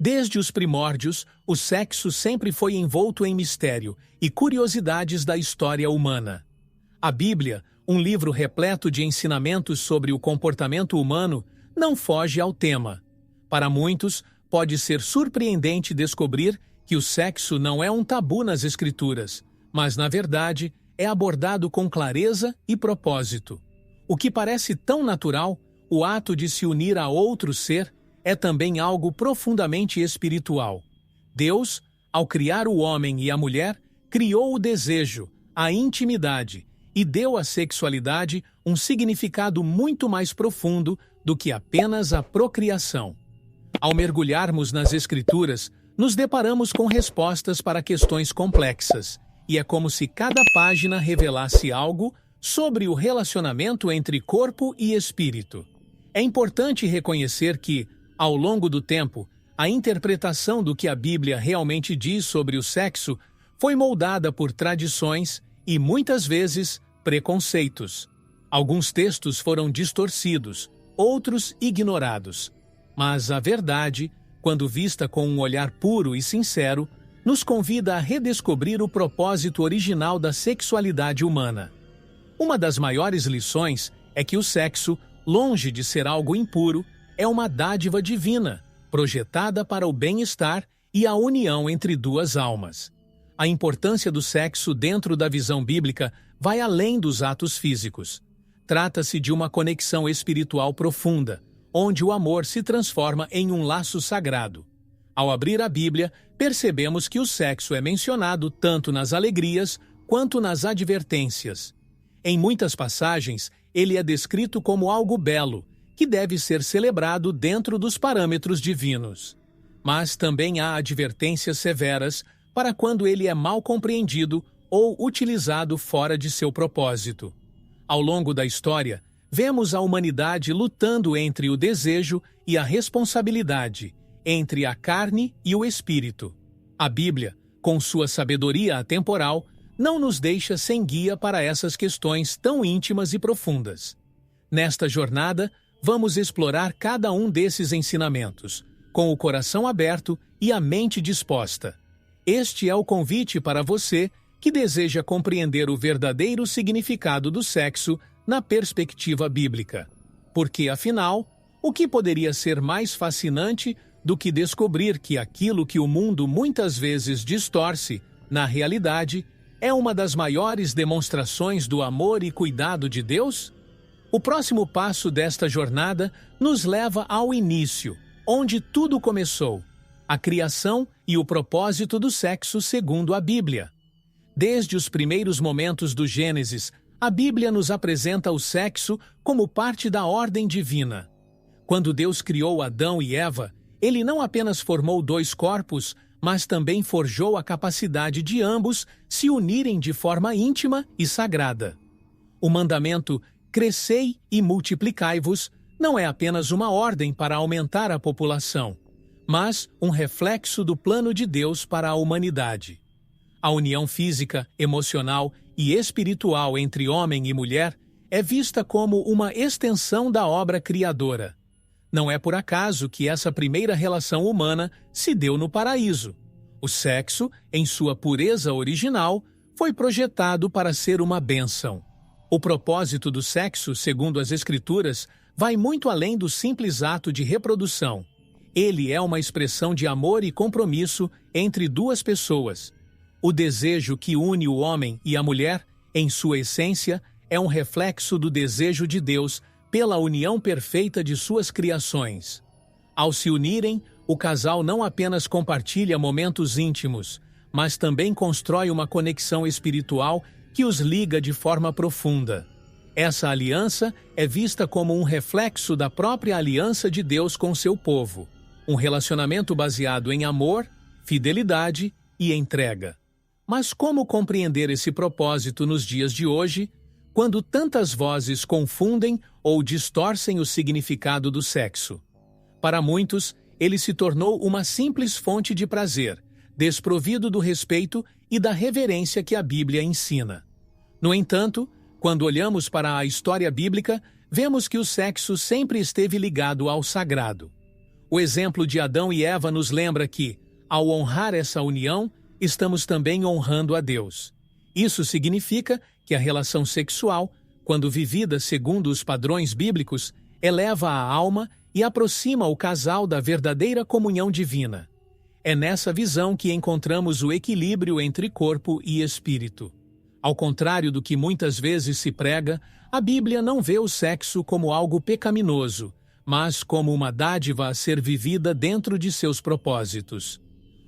Desde os primórdios, o sexo sempre foi envolto em mistério e curiosidades da história humana. A Bíblia, um livro repleto de ensinamentos sobre o comportamento humano, não foge ao tema. Para muitos, pode ser surpreendente descobrir que o sexo não é um tabu nas Escrituras, mas, na verdade, é abordado com clareza e propósito. O que parece tão natural, o ato de se unir a outro ser, é também algo profundamente espiritual. Deus, ao criar o homem e a mulher, criou o desejo, a intimidade e deu à sexualidade um significado muito mais profundo do que apenas a procriação. Ao mergulharmos nas Escrituras, nos deparamos com respostas para questões complexas, e é como se cada página revelasse algo sobre o relacionamento entre corpo e espírito. É importante reconhecer que, ao longo do tempo, a interpretação do que a Bíblia realmente diz sobre o sexo foi moldada por tradições e, muitas vezes, preconceitos. Alguns textos foram distorcidos, outros ignorados. Mas a verdade, quando vista com um olhar puro e sincero, nos convida a redescobrir o propósito original da sexualidade humana. Uma das maiores lições é que o sexo, longe de ser algo impuro, é uma dádiva divina, projetada para o bem-estar e a união entre duas almas. A importância do sexo dentro da visão bíblica vai além dos atos físicos. Trata-se de uma conexão espiritual profunda, onde o amor se transforma em um laço sagrado. Ao abrir a Bíblia, percebemos que o sexo é mencionado tanto nas alegrias quanto nas advertências. Em muitas passagens, ele é descrito como algo belo, que deve ser celebrado dentro dos parâmetros divinos. Mas também há advertências severas para quando ele é mal compreendido ou utilizado fora de seu propósito. Ao longo da história, vemos a humanidade lutando entre o desejo e a responsabilidade, entre a carne e o espírito. A Bíblia, com sua sabedoria atemporal, não nos deixa sem guia para essas questões tão íntimas e profundas. Nesta jornada, vamos explorar cada um desses ensinamentos, com o coração aberto e a mente disposta. Este é o convite para você que deseja compreender o verdadeiro significado do sexo na perspectiva bíblica. Porque, afinal, o que poderia ser mais fascinante do que descobrir que aquilo que o mundo muitas vezes distorce, na realidade, é uma das maiores demonstrações do amor e cuidado de Deus? O próximo passo desta jornada nos leva ao início, onde tudo começou, a criação e o propósito do sexo segundo a Bíblia. Desde os primeiros momentos do Gênesis, a Bíblia nos apresenta o sexo como parte da ordem divina. Quando Deus criou Adão e Eva, ele não apenas formou dois corpos, mas também forjou a capacidade de ambos se unirem de forma íntima e sagrada. O mandamento "crescei e multiplicai-vos" não é apenas uma ordem para aumentar a população, mas um reflexo do plano de Deus para a humanidade. A união física, emocional e espiritual entre homem e mulher é vista como uma extensão da obra criadora. Não é por acaso que essa primeira relação humana se deu no paraíso. O sexo, em sua pureza original, foi projetado para ser uma bênção. O propósito do sexo, segundo as Escrituras, vai muito além do simples ato de reprodução. Ele é uma expressão de amor e compromisso entre duas pessoas. O desejo que une o homem e a mulher, em sua essência, é um reflexo do desejo de Deus pela união perfeita de suas criações. Ao se unirem, o casal não apenas compartilha momentos íntimos, mas também constrói uma conexão espiritual que os liga de forma profunda. Essa aliança é vista como um reflexo da própria aliança de Deus com seu povo, um relacionamento baseado em amor, fidelidade e entrega. Mas como compreender esse propósito nos dias de hoje, quando tantas vozes confundem ou distorcem o significado do sexo? Para muitos, ele se tornou uma simples fonte de prazer, desprovido do respeito e da reverência que a Bíblia ensina. No entanto, quando olhamos para a história bíblica, vemos que o sexo sempre esteve ligado ao sagrado. O exemplo de Adão e Eva nos lembra que, ao honrar essa união, estamos também honrando a Deus. Isso significa que a relação sexual, quando vivida segundo os padrões bíblicos, eleva a alma e aproxima o casal da verdadeira comunhão divina. É nessa visão que encontramos o equilíbrio entre corpo e espírito. Ao contrário do que muitas vezes se prega, a Bíblia não vê o sexo como algo pecaminoso, mas como uma dádiva a ser vivida dentro de seus propósitos.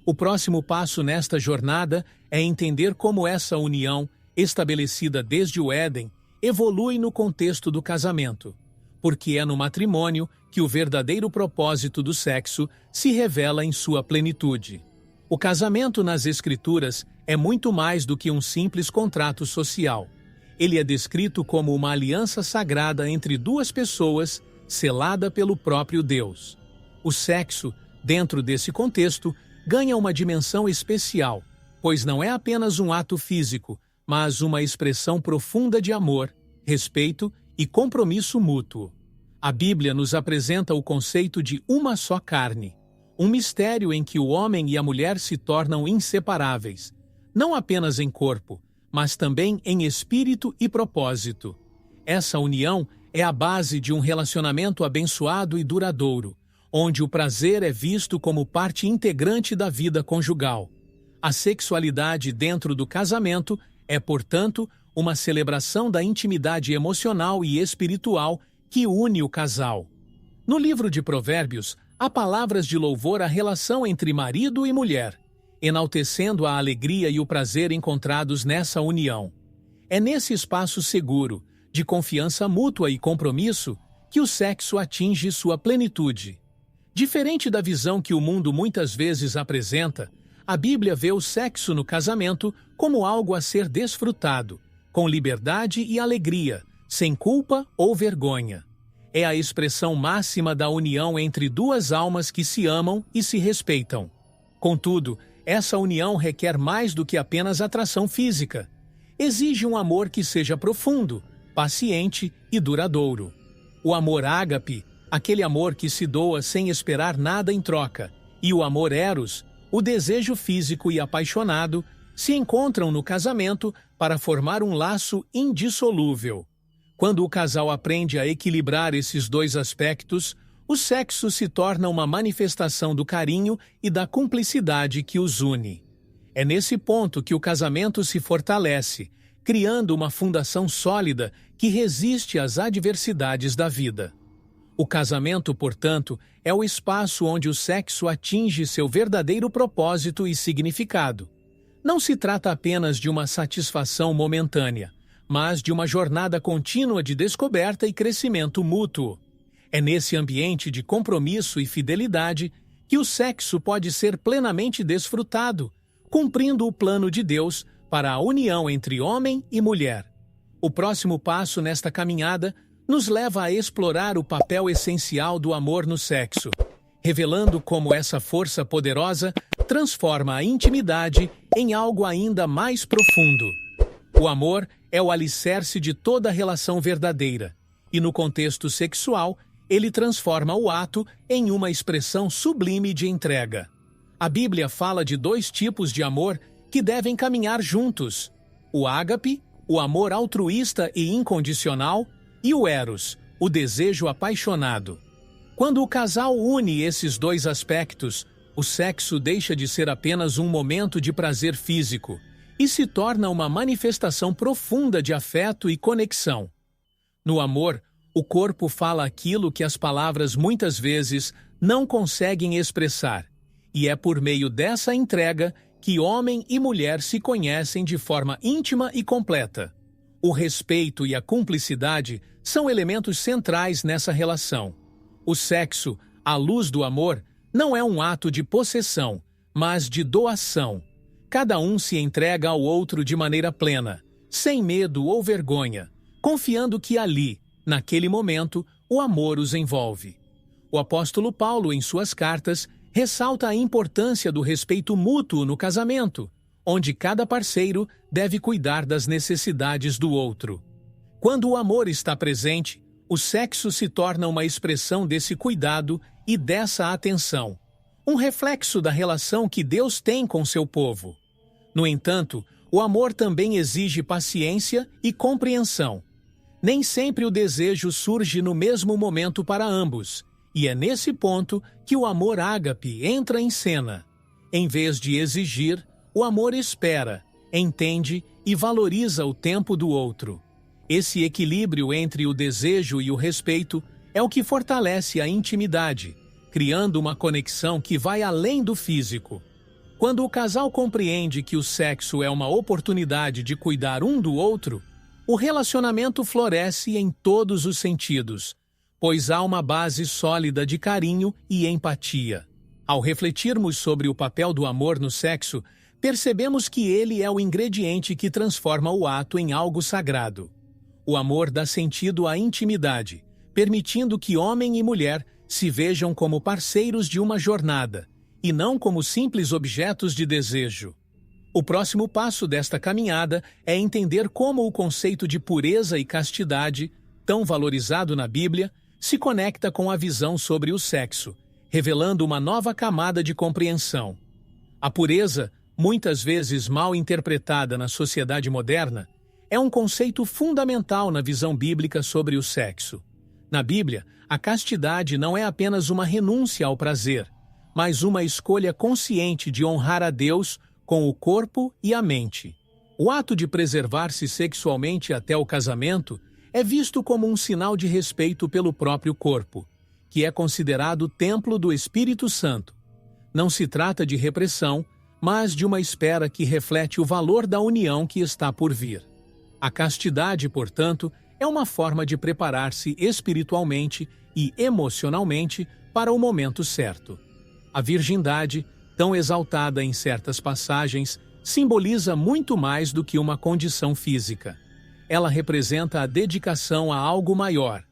O próximo passo nesta jornada é entender como essa união, estabelecida desde o Éden, evolui no contexto do casamento, porque é no matrimônio que o verdadeiro propósito do sexo se revela em sua plenitude. O casamento nas Escrituras é muito mais do que um simples contrato social. Ele é descrito como uma aliança sagrada entre duas pessoas, selada pelo próprio Deus. O sexo, dentro desse contexto, ganha uma dimensão especial, pois não é apenas um ato físico, mas uma expressão profunda de amor, respeito e compromisso mútuo. A Bíblia nos apresenta o conceito de uma só carne, um mistério em que o homem e a mulher se tornam inseparáveis, não apenas em corpo, mas também em espírito e propósito. Essa união é a base de um relacionamento abençoado e duradouro, onde o prazer é visto como parte integrante da vida conjugal. A sexualidade dentro do casamento é, portanto, uma celebração da intimidade emocional e espiritual que une o casal. No livro de Provérbios, há palavras de louvor à relação entre marido e mulher, enaltecendo a alegria e o prazer encontrados nessa união. É nesse espaço seguro, de confiança mútua e compromisso, que o sexo atinge sua plenitude. Diferente da visão que o mundo muitas vezes apresenta, a Bíblia vê o sexo no casamento como algo a ser desfrutado, com liberdade e alegria, sem culpa ou vergonha. É a expressão máxima da união entre duas almas que se amam e se respeitam. Contudo, essa união requer mais do que apenas atração física. Exige um amor que seja profundo, paciente e duradouro. O amor ágape, aquele amor que se doa sem esperar nada em troca, e o amor eros, o desejo físico e apaixonado, se encontram no casamento para formar um laço indissolúvel. Quando o casal aprende a equilibrar esses dois aspectos, o sexo se torna uma manifestação do carinho e da cumplicidade que os une. É nesse ponto que o casamento se fortalece, criando uma fundação sólida que resiste às adversidades da vida. O casamento, portanto, é o espaço onde o sexo atinge seu verdadeiro propósito e significado. Não se trata apenas de uma satisfação momentânea, mas de uma jornada contínua de descoberta e crescimento mútuo. É nesse ambiente de compromisso e fidelidade que o sexo pode ser plenamente desfrutado, cumprindo o plano de Deus para a união entre homem e mulher. O próximo passo nesta caminhada nos leva a explorar o papel essencial do amor no sexo, revelando como essa força poderosa transforma a intimidade em algo ainda mais profundo. O amor é o alicerce de toda relação verdadeira, e no contexto sexual, ele transforma o ato em uma expressão sublime de entrega. A Bíblia fala de dois tipos de amor que devem caminhar juntos: o ágape, o amor altruísta e incondicional, e o eros, o desejo apaixonado. Quando o casal une esses dois aspectos, o sexo deixa de ser apenas um momento de prazer físico e se torna uma manifestação profunda de afeto e conexão. No amor, o corpo fala aquilo que as palavras muitas vezes não conseguem expressar, e é por meio dessa entrega que homem e mulher se conhecem de forma íntima e completa. O respeito e a cumplicidade são elementos centrais nessa relação. O sexo, à luz do amor, não é um ato de possessão, mas de doação. Cada um se entrega ao outro de maneira plena, sem medo ou vergonha, confiando que ali, naquele momento, o amor os envolve. O apóstolo Paulo, em suas cartas, ressalta a importância do respeito mútuo no casamento, onde cada parceiro deve cuidar das necessidades do outro. Quando o amor está presente, o sexo se torna uma expressão desse cuidado e dessa atenção, um reflexo da relação que Deus tem com seu povo. No entanto, o amor também exige paciência e compreensão. Nem sempre o desejo surge no mesmo momento para ambos, e é nesse ponto que o amor ágape entra em cena. Em vez de exigir, o amor espera, entende e valoriza o tempo do outro. Esse equilíbrio entre o desejo e o respeito é o que fortalece a intimidade, criando uma conexão que vai além do físico. Quando o casal compreende que o sexo é uma oportunidade de cuidar um do outro, o relacionamento floresce em todos os sentidos, pois há uma base sólida de carinho e empatia. Ao refletirmos sobre o papel do amor no sexo, percebemos que ele é o ingrediente que transforma o ato em algo sagrado. O amor dá sentido à intimidade, permitindo que homem e mulher se vejam como parceiros de uma jornada, e não como simples objetos de desejo. O próximo passo desta caminhada é entender como o conceito de pureza e castidade, tão valorizado na Bíblia, se conecta com a visão sobre o sexo, revelando uma nova camada de compreensão. A pureza, muitas vezes mal interpretada na sociedade moderna, é um conceito fundamental na visão bíblica sobre o sexo. Na Bíblia, a castidade não é apenas uma renúncia ao prazer, mas uma escolha consciente de honrar a Deus com o corpo e a mente. O ato de preservar-se sexualmente até o casamento é visto como um sinal de respeito pelo próprio corpo, que é considerado templo do Espírito Santo. Não se trata de repressão, mas de uma espera que reflete o valor da união que está por vir. A castidade, portanto, é uma forma de preparar-se espiritualmente e emocionalmente para o momento certo. A virgindade, tão exaltada em certas passagens, simboliza muito mais do que uma condição física. Ela representa a dedicação a algo maior,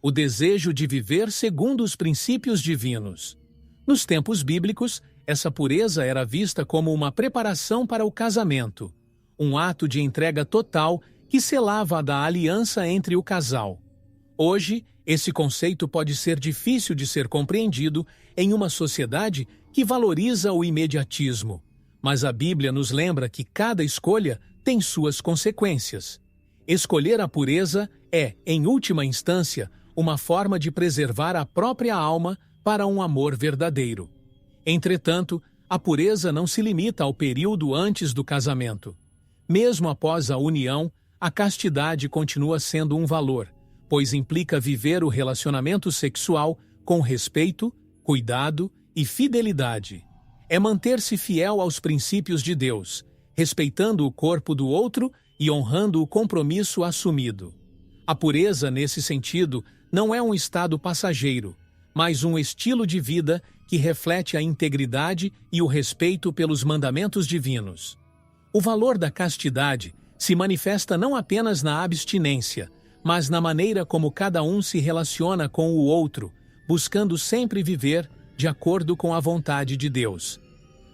o desejo de viver segundo os princípios divinos. Nos tempos bíblicos, essa pureza era vista como uma preparação para o casamento, um ato de entrega total que selava a aliança entre o casal. Hoje, esse conceito pode ser difícil de ser compreendido em uma sociedade que valoriza o imediatismo, mas a Bíblia nos lembra que cada escolha tem suas consequências. Escolher a pureza é, em última instância, uma forma de preservar a própria alma para um amor verdadeiro. Entretanto, a pureza não se limita ao período antes do casamento. Mesmo após a união, a castidade continua sendo um valor, pois implica viver o relacionamento sexual com respeito, cuidado e fidelidade. É manter-se fiel aos princípios de Deus, respeitando o corpo do outro e honrando o compromisso assumido. A pureza, nesse sentido, não é um estado passageiro, mas um estilo de vida que reflete a integridade e o respeito pelos mandamentos divinos. O valor da castidade se manifesta não apenas na abstinência, mas na maneira como cada um se relaciona com o outro, buscando sempre viver de acordo com a vontade de Deus.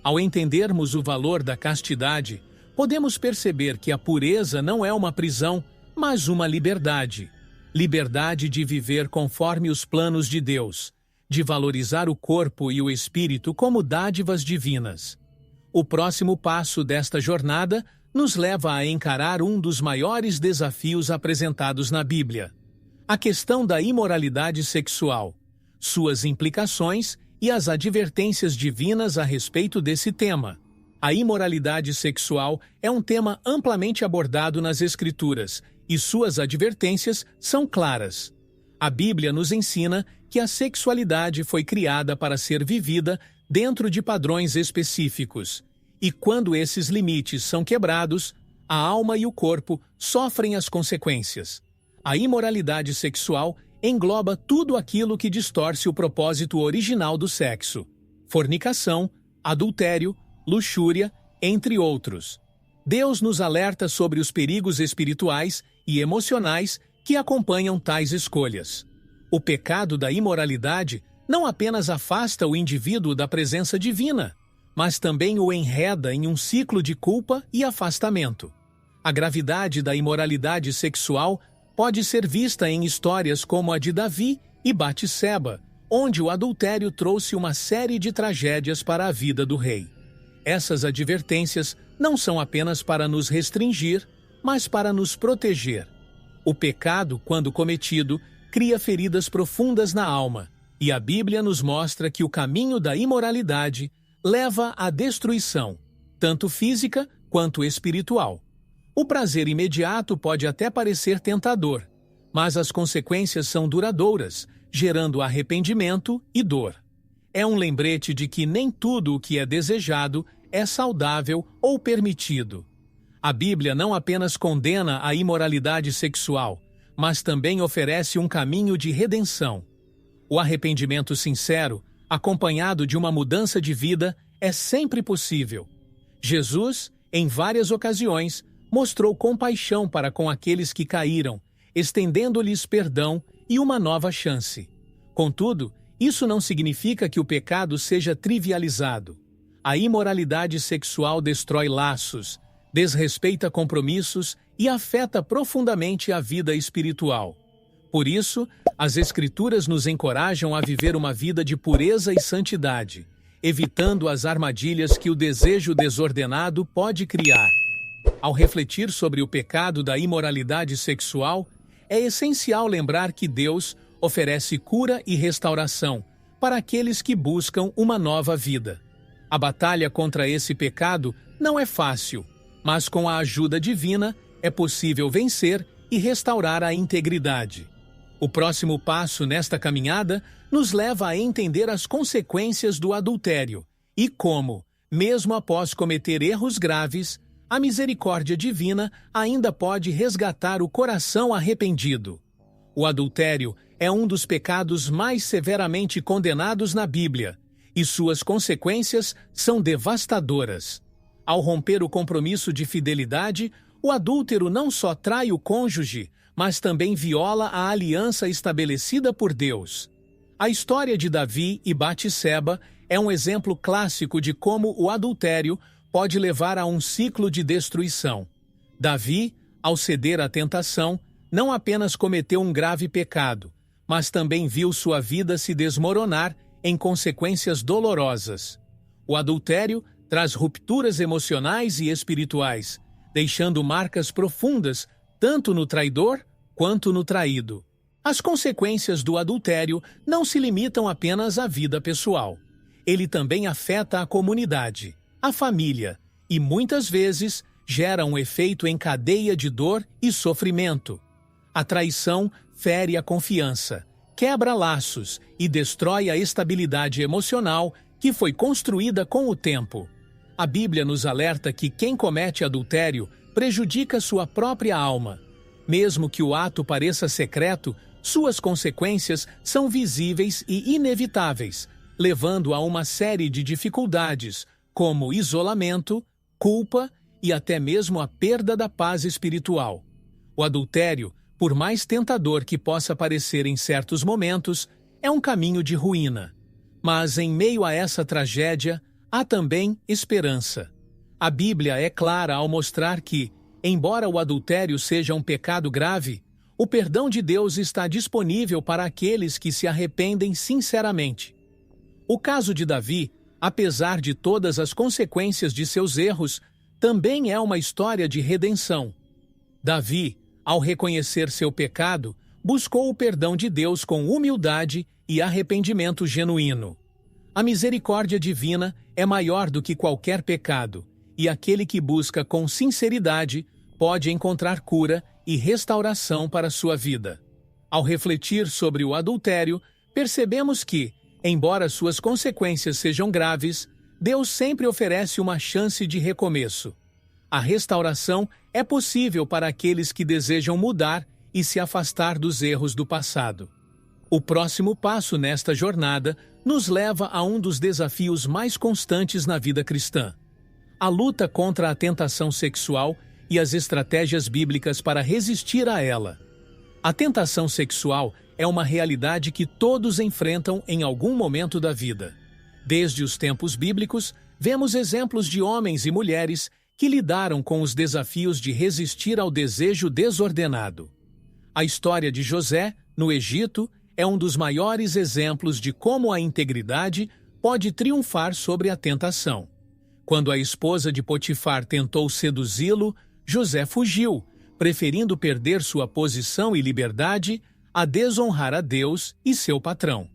Ao entendermos o valor da castidade, podemos perceber que a pureza não é uma prisão, mas uma liberdade. Liberdade de viver conforme os planos de Deus, de valorizar o corpo e o espírito como dádivas divinas. O próximo passo desta jornada nos leva a encarar um dos maiores desafios apresentados na Bíblia: a questão da imoralidade sexual, suas implicações e as advertências divinas a respeito desse tema. A imoralidade sexual é um tema amplamente abordado nas Escrituras e suas advertências são claras. A Bíblia nos ensina que a sexualidade foi criada para ser vivida dentro de padrões específicos, e quando esses limites são quebrados, a alma e o corpo sofrem as consequências. A imoralidade sexual engloba tudo aquilo que distorce o propósito original do sexo: fornicação, adultério, luxúria, entre outros. Deus nos alerta sobre os perigos espirituais e emocionais que acompanham tais escolhas. O pecado da imoralidade não apenas afasta o indivíduo da presença divina, mas também o enreda em um ciclo de culpa e afastamento. A gravidade da imoralidade sexual pode ser vista em histórias como a de Davi e Batseba, onde o adultério trouxe uma série de tragédias para a vida do rei. Essas advertências não são apenas para nos restringir, mas para nos proteger. O pecado, quando cometido, cria feridas profundas na alma, e a Bíblia nos mostra que o caminho da imoralidade leva à destruição, tanto física quanto espiritual. O prazer imediato pode até parecer tentador, mas as consequências são duradouras, gerando arrependimento e dor. É um lembrete de que nem tudo o que é desejado é saudável ou permitido. A Bíblia não apenas condena a imoralidade sexual, mas também oferece um caminho de redenção. O arrependimento sincero, acompanhado de uma mudança de vida, é sempre possível. Jesus, em várias ocasiões, mostrou compaixão para com aqueles que caíram, estendendo-lhes perdão e uma nova chance. Contudo, isso não significa que o pecado seja trivializado. A imoralidade sexual destrói laços, desrespeita compromissos e afeta profundamente a vida espiritual. Por isso, as Escrituras nos encorajam a viver uma vida de pureza e santidade, evitando as armadilhas que o desejo desordenado pode criar. Ao refletir sobre o pecado da imoralidade sexual, é essencial lembrar que Deus oferece cura e restauração para aqueles que buscam uma nova vida. A batalha contra esse pecado não é fácil, mas com a ajuda divina é possível vencer e restaurar a integridade. O próximo passo nesta caminhada nos leva a entender as consequências do adultério e como, mesmo após cometer erros graves, a misericórdia divina ainda pode resgatar o coração arrependido. O adultério é um dos pecados mais severamente condenados na Bíblia, e suas consequências são devastadoras. Ao romper o compromisso de fidelidade, o adúltero não só trai o cônjuge, mas também viola a aliança estabelecida por Deus. A história de Davi e Batseba é um exemplo clássico de como o adultério pode levar a um ciclo de destruição. Davi, ao ceder à tentação, não apenas cometeu um grave pecado, mas também viu sua vida se desmoronar em consequências dolorosas. O adultério traz rupturas emocionais e espirituais, deixando marcas profundas tanto no traidor quanto no traído. As consequências do adultério não se limitam apenas à vida pessoal. Ele também afeta a comunidade, a família, e muitas vezes gera um efeito em cadeia de dor e sofrimento. A traição fere a confiança, quebra laços e destrói a estabilidade emocional que foi construída com o tempo. A Bíblia nos alerta que quem comete adultério prejudica sua própria alma. Mesmo que o ato pareça secreto, suas consequências são visíveis e inevitáveis, levando a uma série de dificuldades, como isolamento, culpa e até mesmo a perda da paz espiritual. O adultério, por mais tentador que possa parecer em certos momentos, é um caminho de ruína. Mas em meio a essa tragédia, há também esperança. A Bíblia é clara ao mostrar que, embora o adultério seja um pecado grave, o perdão de Deus está disponível para aqueles que se arrependem sinceramente. O caso de Davi, apesar de todas as consequências de seus erros, também é uma história de redenção. Davi, ao reconhecer seu pecado, buscou o perdão de Deus com humildade e arrependimento genuíno. A misericórdia divina é maior do que qualquer pecado, e aquele que busca com sinceridade pode encontrar cura e restauração para sua vida. Ao refletir sobre o adultério, percebemos que, embora suas consequências sejam graves, Deus sempre oferece uma chance de recomeço. A restauração é possível para aqueles que desejam mudar e se afastar dos erros do passado. O próximo passo nesta jornada nos leva a um dos desafios mais constantes na vida cristã: a luta contra a tentação sexual e as estratégias bíblicas para resistir a ela. A tentação sexual é uma realidade que todos enfrentam em algum momento da vida. Desde os tempos bíblicos, vemos exemplos de homens e mulheres que lidaram com os desafios de resistir ao desejo desordenado. A história de José, no Egito, é um dos maiores exemplos de como a integridade pode triunfar sobre a tentação. Quando a esposa de Potifar tentou seduzi-lo, José fugiu, preferindo perder sua posição e liberdade a desonrar a Deus e seu patrão.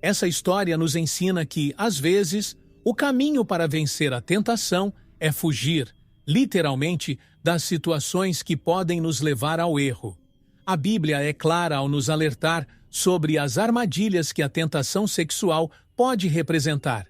Essa história nos ensina que, às vezes, o caminho para vencer a tentação é fugir, literalmente, das situações que podem nos levar ao erro. A Bíblia é clara ao nos alertar sobre as armadilhas que a tentação sexual pode representar.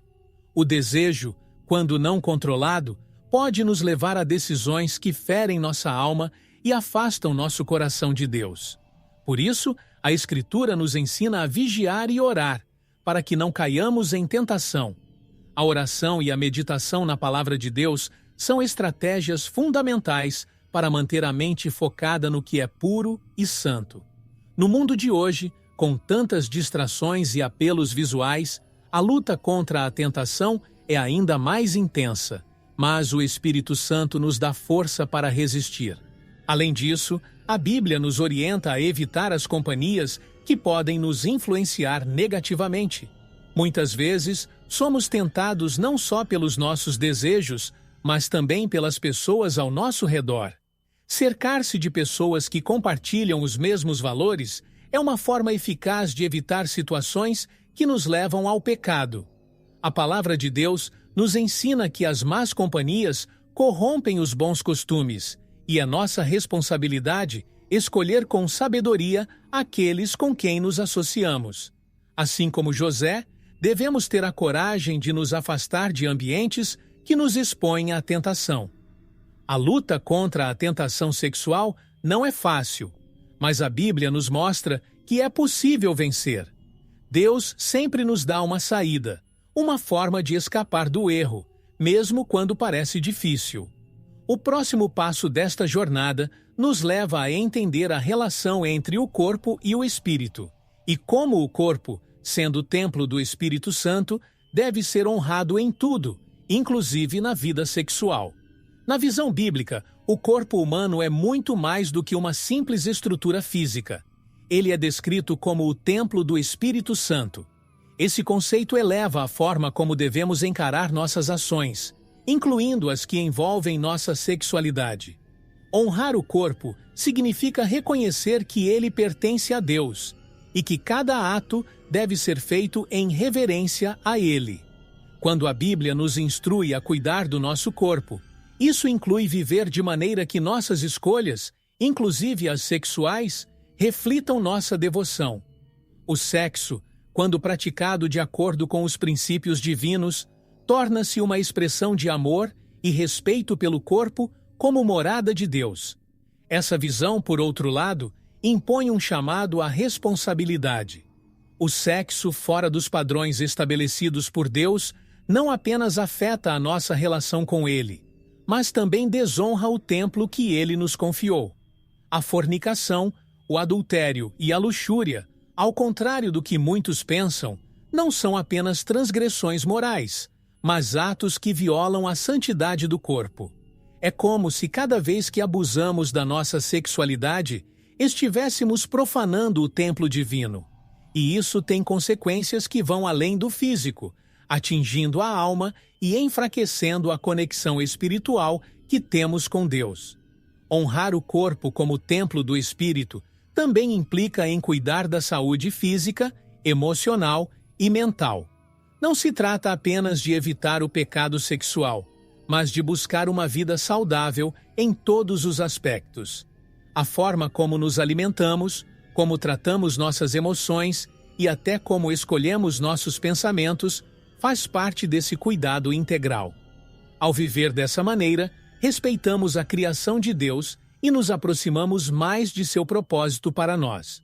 O desejo, quando não controlado, pode nos levar a decisões que ferem nossa alma e afastam nosso coração de Deus. Por isso, a Escritura nos ensina a vigiar e orar, para que não caiamos em tentação. A oração e a meditação na Palavra de Deus são estratégias fundamentais para manter a mente focada no que é puro e santo. No mundo de hoje, com tantas distrações e apelos visuais, a luta contra a tentação é ainda mais intensa, mas o Espírito Santo nos dá força para resistir. Além disso, a Bíblia nos orienta a evitar as companhias que podem nos influenciar negativamente. Muitas vezes, somos tentados não só pelos nossos desejos, mas também pelas pessoas ao nosso redor. Cercar-se de pessoas que compartilham os mesmos valores é uma forma eficaz de evitar situações que nos levam ao pecado. A Palavra de Deus nos ensina que as más companhias corrompem os bons costumes, e é nossa responsabilidade escolher com sabedoria aqueles com quem nos associamos. Assim como José, devemos ter a coragem de nos afastar de ambientes que nos expõem à tentação. A luta contra a tentação sexual não é fácil, mas a Bíblia nos mostra que é possível vencer. Deus sempre nos dá uma saída, uma forma de escapar do erro, mesmo quando parece difícil. O próximo passo desta jornada nos leva a entender a relação entre o corpo e o espírito, e como o corpo, sendo o templo do Espírito Santo, deve ser honrado em tudo, inclusive na vida sexual. Na visão bíblica, o corpo humano é muito mais do que uma simples estrutura física. Ele é descrito como o templo do Espírito Santo. Esse conceito eleva a forma como devemos encarar nossas ações, incluindo as que envolvem nossa sexualidade. Honrar o corpo significa reconhecer que ele pertence a Deus e que cada ato deve ser feito em reverência a ele. Quando a Bíblia nos instrui a cuidar do nosso corpo, isso inclui viver de maneira que nossas escolhas, inclusive as sexuais, reflitam nossa devoção. O sexo, quando praticado de acordo com os princípios divinos, torna-se uma expressão de amor e respeito pelo corpo como morada de Deus. Essa visão, por outro lado, impõe um chamado à responsabilidade. O sexo fora dos padrões estabelecidos por Deus não apenas afeta a nossa relação com Ele, mas também desonra o templo que Ele nos confiou. A fornicação, o adultério e a luxúria, ao contrário do que muitos pensam, não são apenas transgressões morais, mas atos que violam a santidade do corpo. É como se cada vez que abusamos da nossa sexualidade, estivéssemos profanando o templo divino. E isso tem consequências que vão além do físico, atingindo a alma e enfraquecendo a conexão espiritual que temos com Deus. Honrar o corpo como templo do Espírito também implica em cuidar da saúde física, emocional e mental. Não se trata apenas de evitar o pecado sexual, mas de buscar uma vida saudável em todos os aspectos. A forma como nos alimentamos, como tratamos nossas emoções e até como escolhemos nossos pensamentos faz parte desse cuidado integral. Ao viver dessa maneira, respeitamos a criação de Deus e nos aproximamos mais de seu propósito para nós.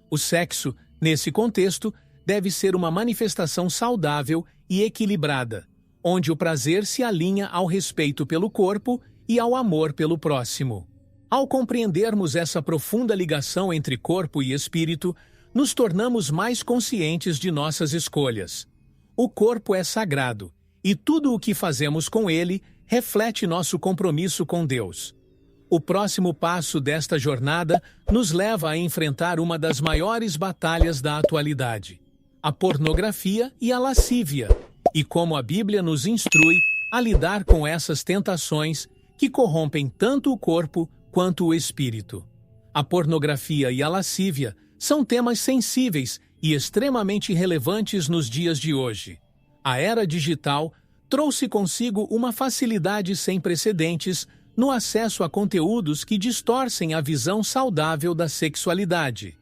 O sexo, nesse contexto, deve ser uma manifestação saudável e equilibrada, onde o prazer se alinha ao respeito pelo corpo e ao amor pelo próximo. Ao compreendermos essa profunda ligação entre corpo e espírito, nos tornamos mais conscientes de nossas escolhas. O corpo é sagrado, e tudo o que fazemos com ele reflete nosso compromisso com Deus. o próximo passo desta jornada nos leva a enfrentar uma das maiores batalhas da atualidade: a pornografia e a lascívia, e como a Bíblia nos instrui a lidar com essas tentações que corrompem tanto o corpo quanto o espírito. A pornografia e a lascívia são temas sensíveis e extremamente relevantes nos dias de hoje. A era digital trouxe consigo uma facilidade sem precedentes no acesso a conteúdos que distorcem a visão saudável da sexualidade.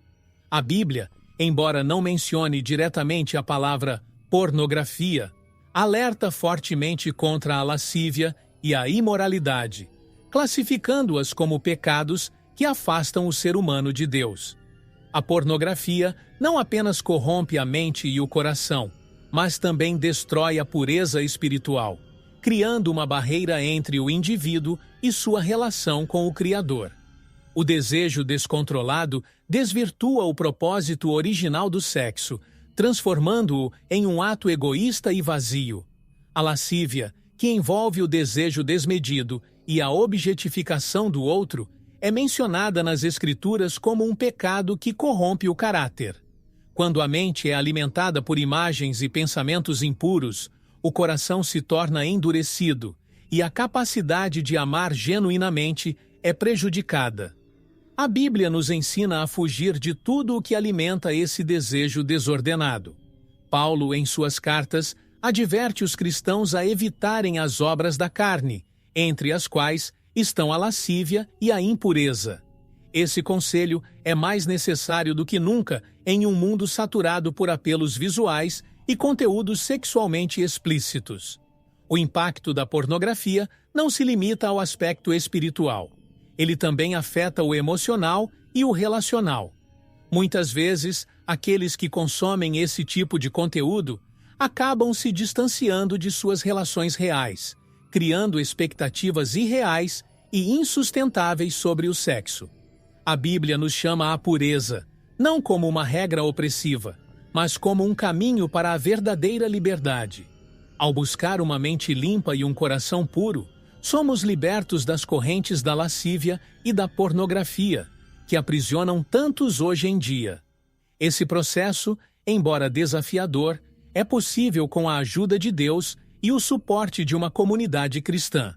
A Bíblia, embora não mencione diretamente a palavra pornografia, alerta fortemente contra a lascívia e a imoralidade, classificando-as como pecados que afastam o ser humano de Deus. A pornografia não apenas corrompe a mente e o coração, mas também destrói a pureza espiritual, criando uma barreira entre o indivíduo e sua relação com o Criador. O desejo descontrolado desvirtua o propósito original do sexo, transformando-o em um ato egoísta e vazio. A lascívia, que envolve o desejo desmedido e a objetificação do outro, é mencionada nas Escrituras como um pecado que corrompe o caráter. Quando a mente é alimentada por imagens e pensamentos impuros, o coração se torna endurecido e a capacidade de amar genuinamente é prejudicada. A Bíblia nos ensina a fugir de tudo o que alimenta esse desejo desordenado. Paulo, em suas cartas, adverte os cristãos a evitarem as obras da carne, entre as quais estão a lascívia e a impureza. Esse conselho é mais necessário do que nunca em um mundo saturado por apelos visuais e conteúdos sexualmente explícitos. O impacto da pornografia não se limita ao aspecto espiritual. Ele também afeta o emocional e o relacional. Muitas vezes, aqueles que consomem esse tipo de conteúdo acabam se distanciando de suas relações reais, criando expectativas irreais e insustentáveis sobre o sexo. A Bíblia nos chama à pureza, não como uma regra opressiva, mas como um caminho para a verdadeira liberdade. Ao buscar uma mente limpa e um coração puro, somos libertos das correntes da lascívia e da pornografia, que aprisionam tantos hoje em dia. Esse processo, embora desafiador, é possível com a ajuda de Deus e o suporte de uma comunidade cristã.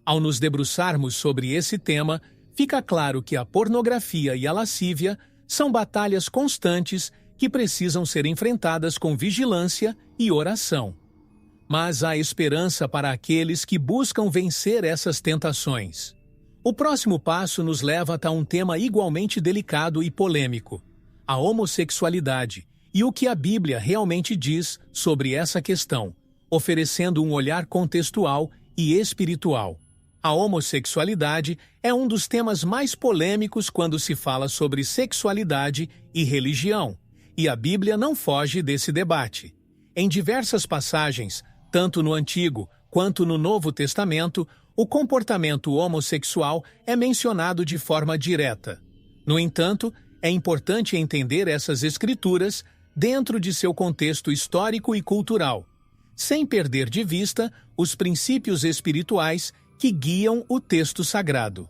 Ao nos debruçarmos sobre esse tema, fica claro que a pornografia e a lascívia são batalhas constantes que precisam ser enfrentadas com vigilância e oração. Mas há esperança para aqueles que buscam vencer essas tentações. O próximo passo nos leva a um tema igualmente delicado e polêmico: a homossexualidade e o que a Bíblia realmente diz sobre essa questão, oferecendo um olhar contextual e espiritual. A homossexualidade é um dos temas mais polêmicos quando se fala sobre sexualidade e religião, e a Bíblia não foge desse debate. Em diversas passagens, tanto no Antigo quanto no Novo Testamento, o comportamento homossexual é mencionado de forma direta. No entanto, é importante entender essas escrituras dentro de seu contexto histórico e cultural, sem perder de vista os princípios espirituais que guiam o texto sagrado.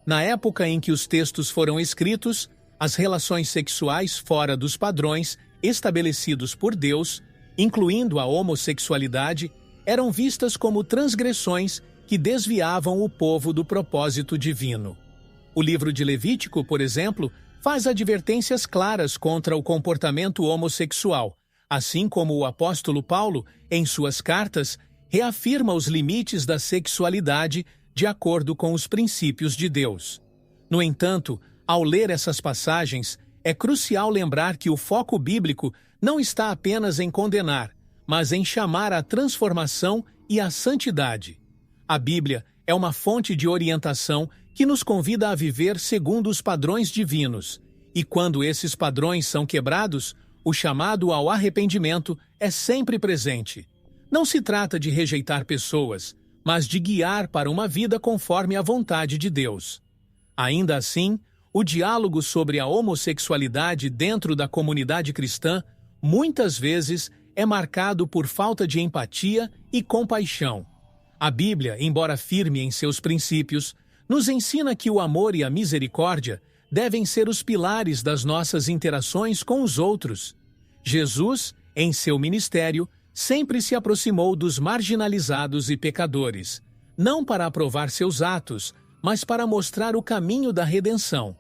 Na época em que os textos foram escritos, as relações sexuais fora dos padrões estabelecidos por Deus, incluindo a homossexualidade, eram vistas como transgressões que desviavam o povo do propósito divino. O livro de Levítico, por exemplo, faz advertências claras contra o comportamento homossexual, assim como o apóstolo Paulo, em suas cartas, reafirma os limites da sexualidade de acordo com os princípios de Deus. No entanto, ao ler essas passagens, é crucial lembrar que o foco bíblico não está apenas em condenar, mas em chamar à transformação e à santidade. A Bíblia é uma fonte de orientação que nos convida a viver segundo os padrões divinos, e quando esses padrões são quebrados, o chamado ao arrependimento é sempre presente. Não se trata de rejeitar pessoas, mas de guiar para uma vida conforme a vontade de Deus. Ainda assim, o diálogo sobre a homossexualidade dentro da comunidade cristã muitas vezes é marcado por falta de empatia e compaixão. A Bíblia, embora firme em seus princípios, nos ensina que o amor e a misericórdia devem ser os pilares das nossas interações com os outros. Jesus, em seu ministério, sempre se aproximou dos marginalizados e pecadores, não para aprovar seus atos, mas para mostrar o caminho da redenção.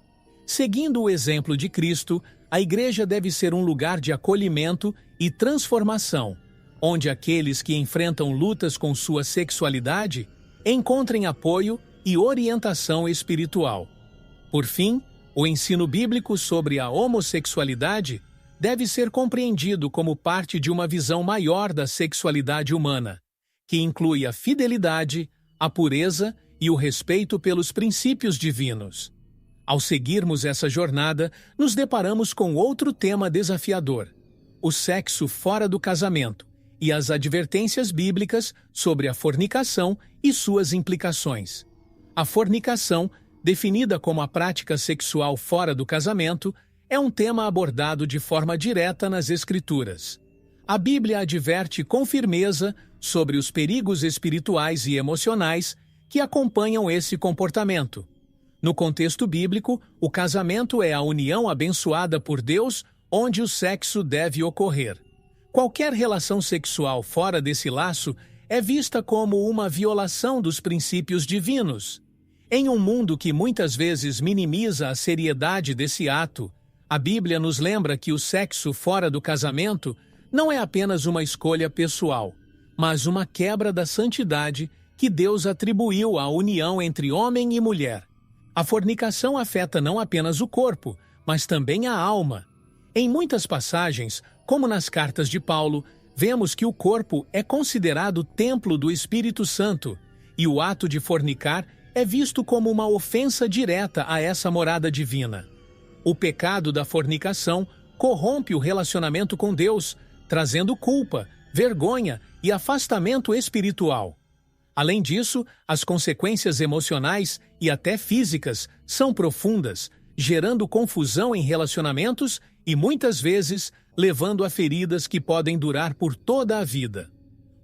Seguindo o exemplo de Cristo, a igreja deve ser um lugar de acolhimento e transformação, onde aqueles que enfrentam lutas com sua sexualidade encontrem apoio e orientação espiritual. Por fim, o ensino bíblico sobre a homossexualidade deve ser compreendido como parte de uma visão maior da sexualidade humana, que inclui a fidelidade, a pureza e o respeito pelos princípios divinos. Ao seguirmos essa jornada, nos deparamos com outro tema desafiador: o sexo fora do casamento e as advertências bíblicas sobre a fornicação e suas implicações. A fornicação, definida como a prática sexual fora do casamento, é um tema abordado de forma direta nas Escrituras. A Bíblia adverte com firmeza sobre os perigos espirituais e emocionais que acompanham esse comportamento. No contexto bíblico, o casamento é a união abençoada por Deus onde o sexo deve ocorrer. Qualquer relação sexual fora desse laço é vista como uma violação dos princípios divinos. Em um mundo que muitas vezes minimiza a seriedade desse ato, a Bíblia nos lembra que o sexo fora do casamento não é apenas uma escolha pessoal, mas uma quebra da santidade que Deus atribuiu à união entre homem e mulher. A fornicação afeta não apenas o corpo, mas também a alma. Em muitas passagens, como nas cartas de Paulo, vemos que o corpo é considerado templo do Espírito Santo, e o ato de fornicar é visto como uma ofensa direta a essa morada divina. O pecado da fornicação corrompe o relacionamento com Deus, trazendo culpa, vergonha e afastamento espiritual. Além disso, as consequências emocionais e até físicas são profundas, gerando confusão em relacionamentos e, muitas vezes, levando a feridas que podem durar por toda a vida.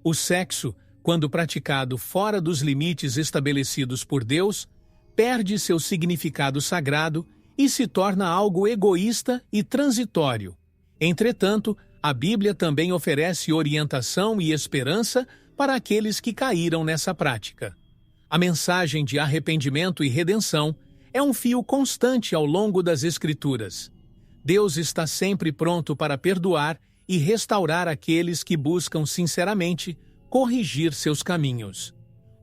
O sexo, quando praticado fora dos limites estabelecidos por Deus, perde seu significado sagrado e se torna algo egoísta e transitório. Entretanto, a Bíblia também oferece orientação e esperança para aqueles que caíram nessa prática. A mensagem de arrependimento e redenção é um fio constante ao longo das Escrituras. Deus está sempre pronto para perdoar e restaurar aqueles que buscam sinceramente corrigir seus caminhos.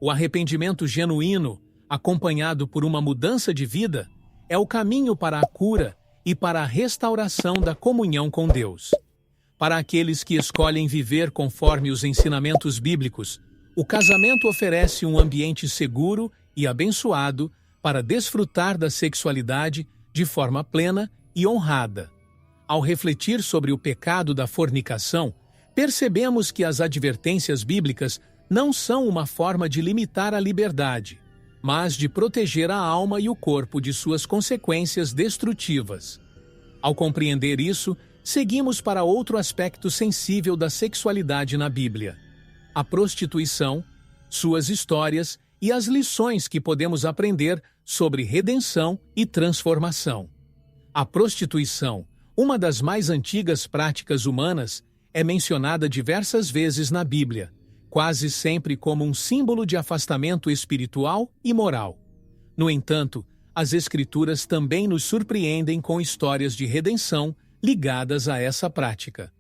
O arrependimento genuíno, acompanhado por uma mudança de vida, é o caminho para a cura e para a restauração da comunhão com Deus. Para aqueles que escolhem viver conforme os ensinamentos bíblicos, o casamento oferece um ambiente seguro e abençoado para desfrutar da sexualidade de forma plena e honrada. Ao refletir sobre o pecado da fornicação, percebemos que as advertências bíblicas não são uma forma de limitar a liberdade, mas de proteger a alma e o corpo de suas consequências destrutivas. Ao compreender isso, seguimos para outro aspecto sensível da sexualidade na Bíblia: a prostituição, suas histórias e as lições que podemos aprender sobre redenção e transformação. A prostituição, uma das mais antigas práticas humanas, é mencionada diversas vezes na Bíblia, quase sempre como um símbolo de afastamento espiritual e moral. No entanto, as Escrituras também nos surpreendem com histórias de redenção ligadas a essa prática.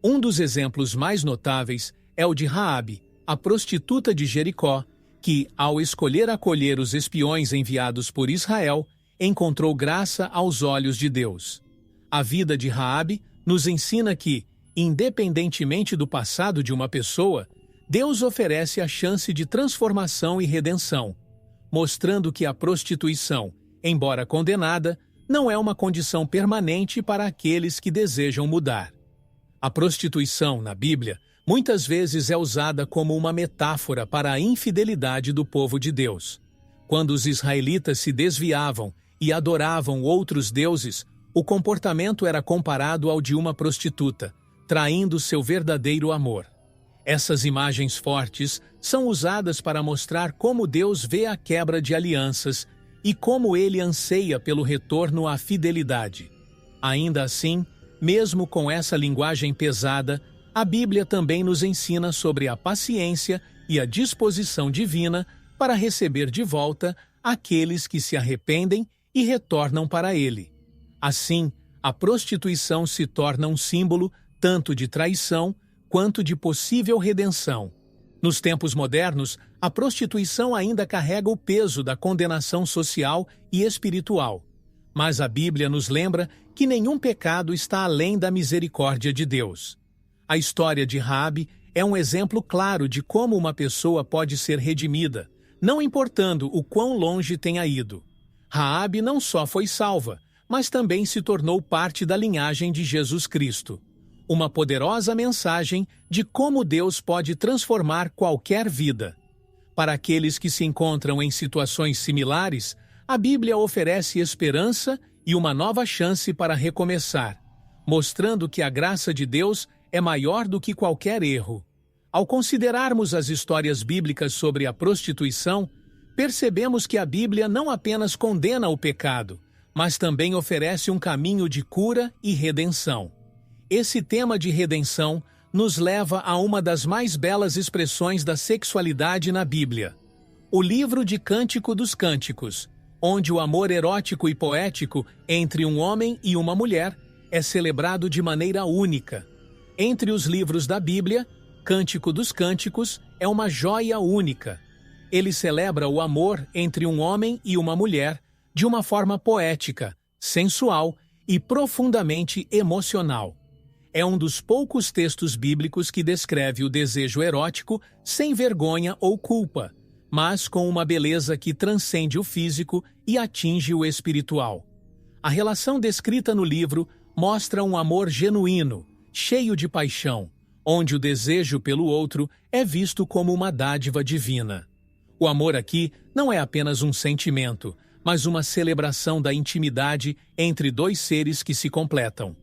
Um dos exemplos mais notáveis é o de Raabe, a prostituta de Jericó, que, ao escolher acolher os espiões enviados por Israel, encontrou graça aos olhos de Deus. A vida de Raabe nos ensina que, independentemente do passado de uma pessoa, Deus oferece a chance de transformação e redenção, mostrando que a prostituição, embora condenada, não é uma condição permanente para aqueles que desejam mudar. A prostituição, na Bíblia, muitas vezes é usada como uma metáfora para a infidelidade do povo de Deus. Quando os israelitas se desviavam e adoravam outros deuses, o comportamento era comparado ao de uma prostituta, traindo seu verdadeiro amor. Essas imagens fortes são usadas para mostrar como Deus vê a quebra de alianças e como ele anseia pelo retorno à fidelidade. Ainda assim, mesmo com essa linguagem pesada, a Bíblia também nos ensina sobre a paciência e a disposição divina para receber de volta aqueles que se arrependem e retornam para ele. Assim, a prostituição se torna um símbolo tanto de traição quanto de possível redenção. Nos tempos modernos, a prostituição ainda carrega o peso da condenação social e espiritual. Mas a Bíblia nos lembra que nenhum pecado está além da misericórdia de Deus. A história de Raabe é um exemplo claro de como uma pessoa pode ser redimida, não importando o quão longe tenha ido. Raabe não só foi salva, mas também se tornou parte da linhagem de Jesus Cristo. Uma poderosa mensagem de como Deus pode transformar qualquer vida. Para aqueles que se encontram em situações similares, a Bíblia oferece esperança e uma nova chance para recomeçar, mostrando que a graça de Deus é maior do que qualquer erro. Ao considerarmos as histórias bíblicas sobre a prostituição, percebemos que a Bíblia não apenas condena o pecado, mas também oferece um caminho de cura e redenção. Esse tema de redenção nos leva a uma das mais belas expressões da sexualidade na Bíblia. O livro de Cântico dos Cânticos, onde o amor erótico e poético entre um homem e uma mulher é celebrado de maneira única. Entre os livros da Bíblia, Cântico dos Cânticos é uma joia única. Ele celebra o amor entre um homem e uma mulher de uma forma poética, sensual e profundamente emocional. É um dos poucos textos bíblicos que descreve o desejo erótico sem vergonha ou culpa, mas com uma beleza que transcende o físico e atinge o espiritual. A relação descrita no livro mostra um amor genuíno, cheio de paixão, onde o desejo pelo outro é visto como uma dádiva divina. O amor aqui não é apenas um sentimento, mas uma celebração da intimidade entre dois seres que se completam.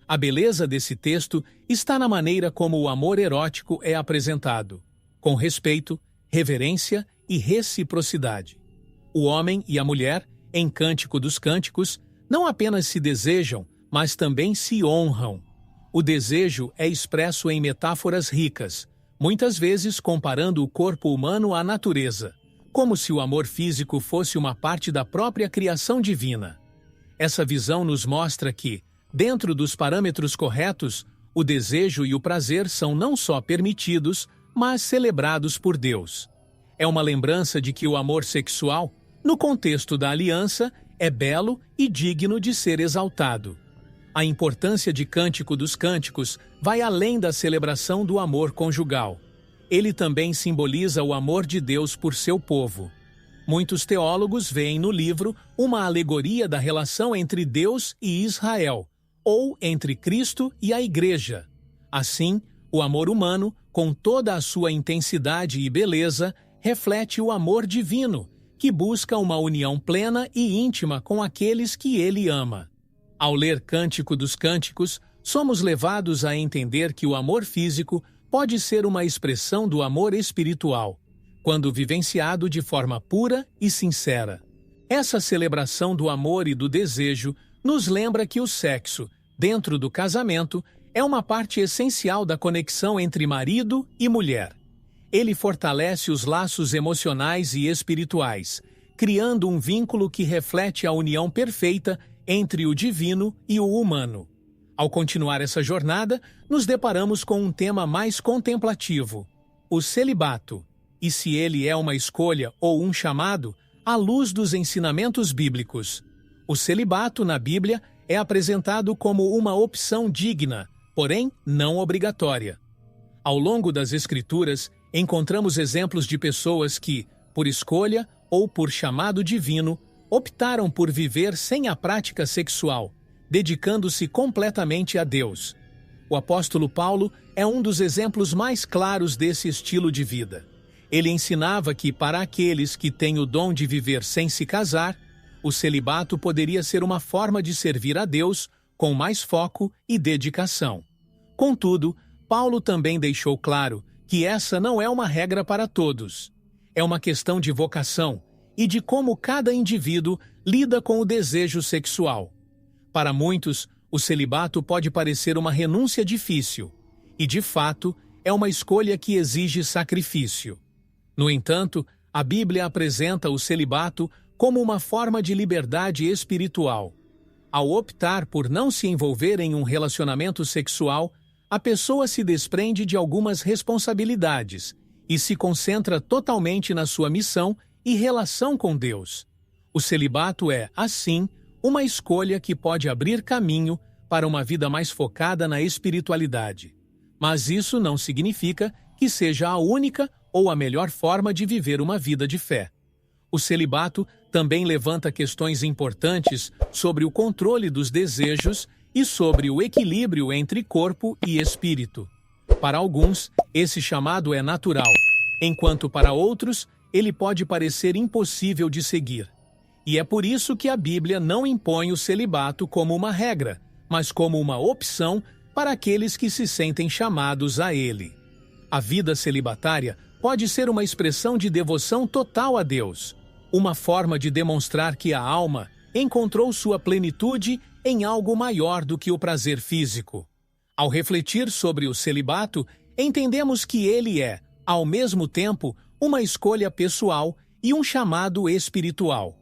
A beleza desse texto está na maneira como o amor erótico é apresentado, com respeito, reverência e reciprocidade. O homem e a mulher, em Cântico dos Cânticos, não apenas se desejam, mas também se honram. O desejo é expresso em metáforas ricas, muitas vezes comparando o corpo humano à natureza, como se o amor físico fosse uma parte da própria criação divina. Essa visão nos mostra que, dentro dos parâmetros corretos, o desejo e o prazer são não só permitidos, mas celebrados por Deus. É uma lembrança de que o amor sexual, no contexto da aliança, é belo e digno de ser exaltado. A importância de Cântico dos Cânticos vai além da celebração do amor conjugal. Ele também simboliza o amor de Deus por seu povo. Muitos teólogos veem no livro uma alegoria da relação entre Deus e Israel, ou entre Cristo e a Igreja. Assim, o amor humano, com toda a sua intensidade e beleza, reflete o amor divino, que busca uma união plena e íntima com aqueles que ele ama. Ao ler Cântico dos Cânticos, somos levados a entender que o amor físico pode ser uma expressão do amor espiritual, quando vivenciado de forma pura e sincera. Essa celebração do amor e do desejo nos lembra que o sexo, dentro do casamento, é uma parte essencial da conexão entre marido e mulher. Ele fortalece os laços emocionais e espirituais, criando um vínculo que reflete a união perfeita entre o divino e o humano. Ao continuar essa jornada, nos deparamos com um tema mais contemplativo, o celibato, e se ele é uma escolha ou um chamado, à luz dos ensinamentos bíblicos. O celibato, na Bíblia, é apresentado como uma opção digna, porém não obrigatória. Ao longo das Escrituras, encontramos exemplos de pessoas que, por escolha ou por chamado divino, optaram por viver sem a prática sexual, dedicando-se completamente a Deus. O apóstolo Paulo é um dos exemplos mais claros desse estilo de vida. Ele ensinava que, para aqueles que têm o dom de viver sem se casar, o celibato poderia ser uma forma de servir a Deus com mais foco e dedicação. Contudo, Paulo também deixou claro que essa não é uma regra para todos. É uma questão de vocação e de como cada indivíduo lida com o desejo sexual. Para muitos, o celibato pode parecer uma renúncia difícil, e de fato, é uma escolha que exige sacrifício. No entanto, a Bíblia apresenta o celibato como uma forma de liberdade espiritual. Ao optar por não se envolver em um relacionamento sexual, a pessoa se desprende de algumas responsabilidades e se concentra totalmente na sua missão e relação com Deus. O celibato é, assim, uma escolha que pode abrir caminho para uma vida mais focada na espiritualidade. Mas isso não significa que seja a única ou a melhor forma de viver uma vida de fé. O celibato também levanta questões importantes sobre o controle dos desejos e sobre o equilíbrio entre corpo e espírito. Para alguns, esse chamado é natural, enquanto para outros, ele pode parecer impossível de seguir. E é por isso que a Bíblia não impõe o celibato como uma regra, mas como uma opção para aqueles que se sentem chamados a ele. A vida celibatária pode ser uma expressão de devoção total a Deus, uma forma de demonstrar que a alma encontrou sua plenitude em algo maior do que o prazer físico. Ao refletir sobre o celibato, entendemos que ele é, ao mesmo tempo, uma escolha pessoal e um chamado espiritual.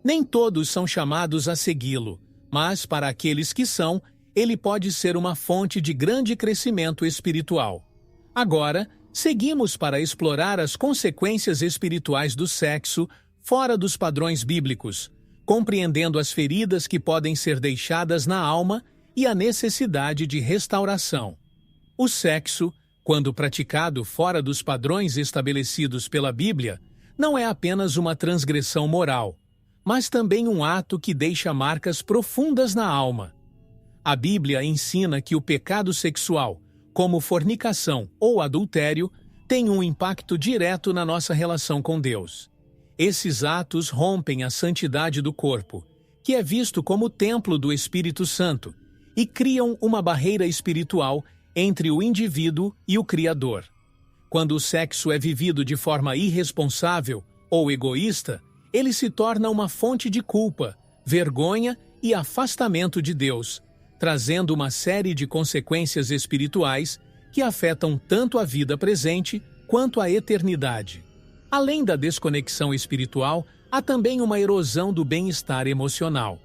Nem todos são chamados a segui-lo, mas para aqueles que são, ele pode ser uma fonte de grande crescimento espiritual. Agora, seguimos para explorar as consequências espirituais do sexo fora dos padrões bíblicos, compreendendo as feridas que podem ser deixadas na alma e a necessidade de restauração. O sexo, quando praticado fora dos padrões estabelecidos pela Bíblia, não é apenas uma transgressão moral, mas também um ato que deixa marcas profundas na alma. A Bíblia ensina que o pecado sexual, como fornicação ou adultério, tem um impacto direto na nossa relação com Deus. Esses atos rompem a santidade do corpo, que é visto como templo do Espírito Santo, e criam uma barreira espiritual entre o indivíduo e o Criador. Quando o sexo é vivido de forma irresponsável ou egoísta, ele se torna uma fonte de culpa, vergonha e afastamento de Deus, trazendo uma série de consequências espirituais que afetam tanto a vida presente quanto a eternidade. Além da desconexão espiritual, há também uma erosão do bem-estar emocional.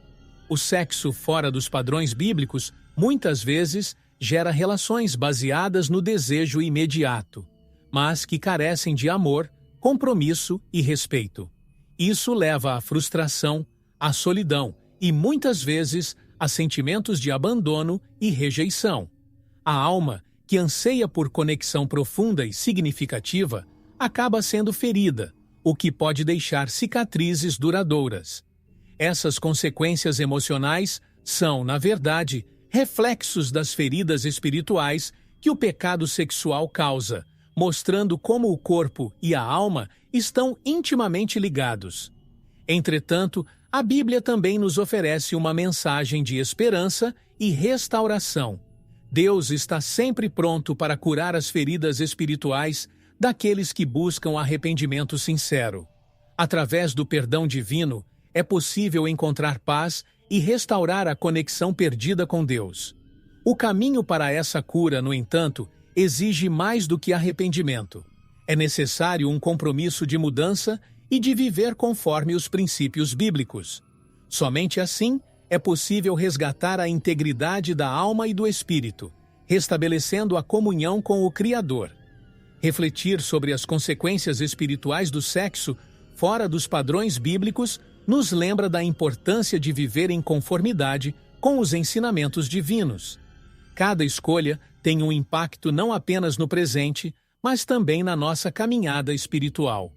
O sexo fora dos padrões bíblicos, muitas vezes, gera relações baseadas no desejo imediato, mas que carecem de amor, compromisso e respeito. Isso leva à frustração, à solidão e, muitas vezes, a sentimentos de abandono e rejeição. A alma, que anseia por conexão profunda e significativa, acaba sendo ferida, o que pode deixar cicatrizes duradouras. Essas consequências emocionais são, na verdade, reflexos das feridas espirituais que o pecado sexual causa, mostrando como o corpo e a alma estão intimamente ligados. Entretanto, a Bíblia também nos oferece uma mensagem de esperança e restauração. Deus está sempre pronto para curar as feridas espirituais daqueles que buscam arrependimento sincero. Através do perdão divino, é possível encontrar paz e restaurar a conexão perdida com Deus. O caminho para essa cura, no entanto, exige mais do que arrependimento. É necessário um compromisso de mudança e de viver conforme os princípios bíblicos. Somente assim é possível resgatar a integridade da alma e do espírito, restabelecendo a comunhão com o Criador. Refletir sobre as consequências espirituais do sexo fora dos padrões bíblicos nos lembra da importância de viver em conformidade com os ensinamentos divinos. Cada escolha tem um impacto não apenas no presente, mas também na nossa caminhada espiritual.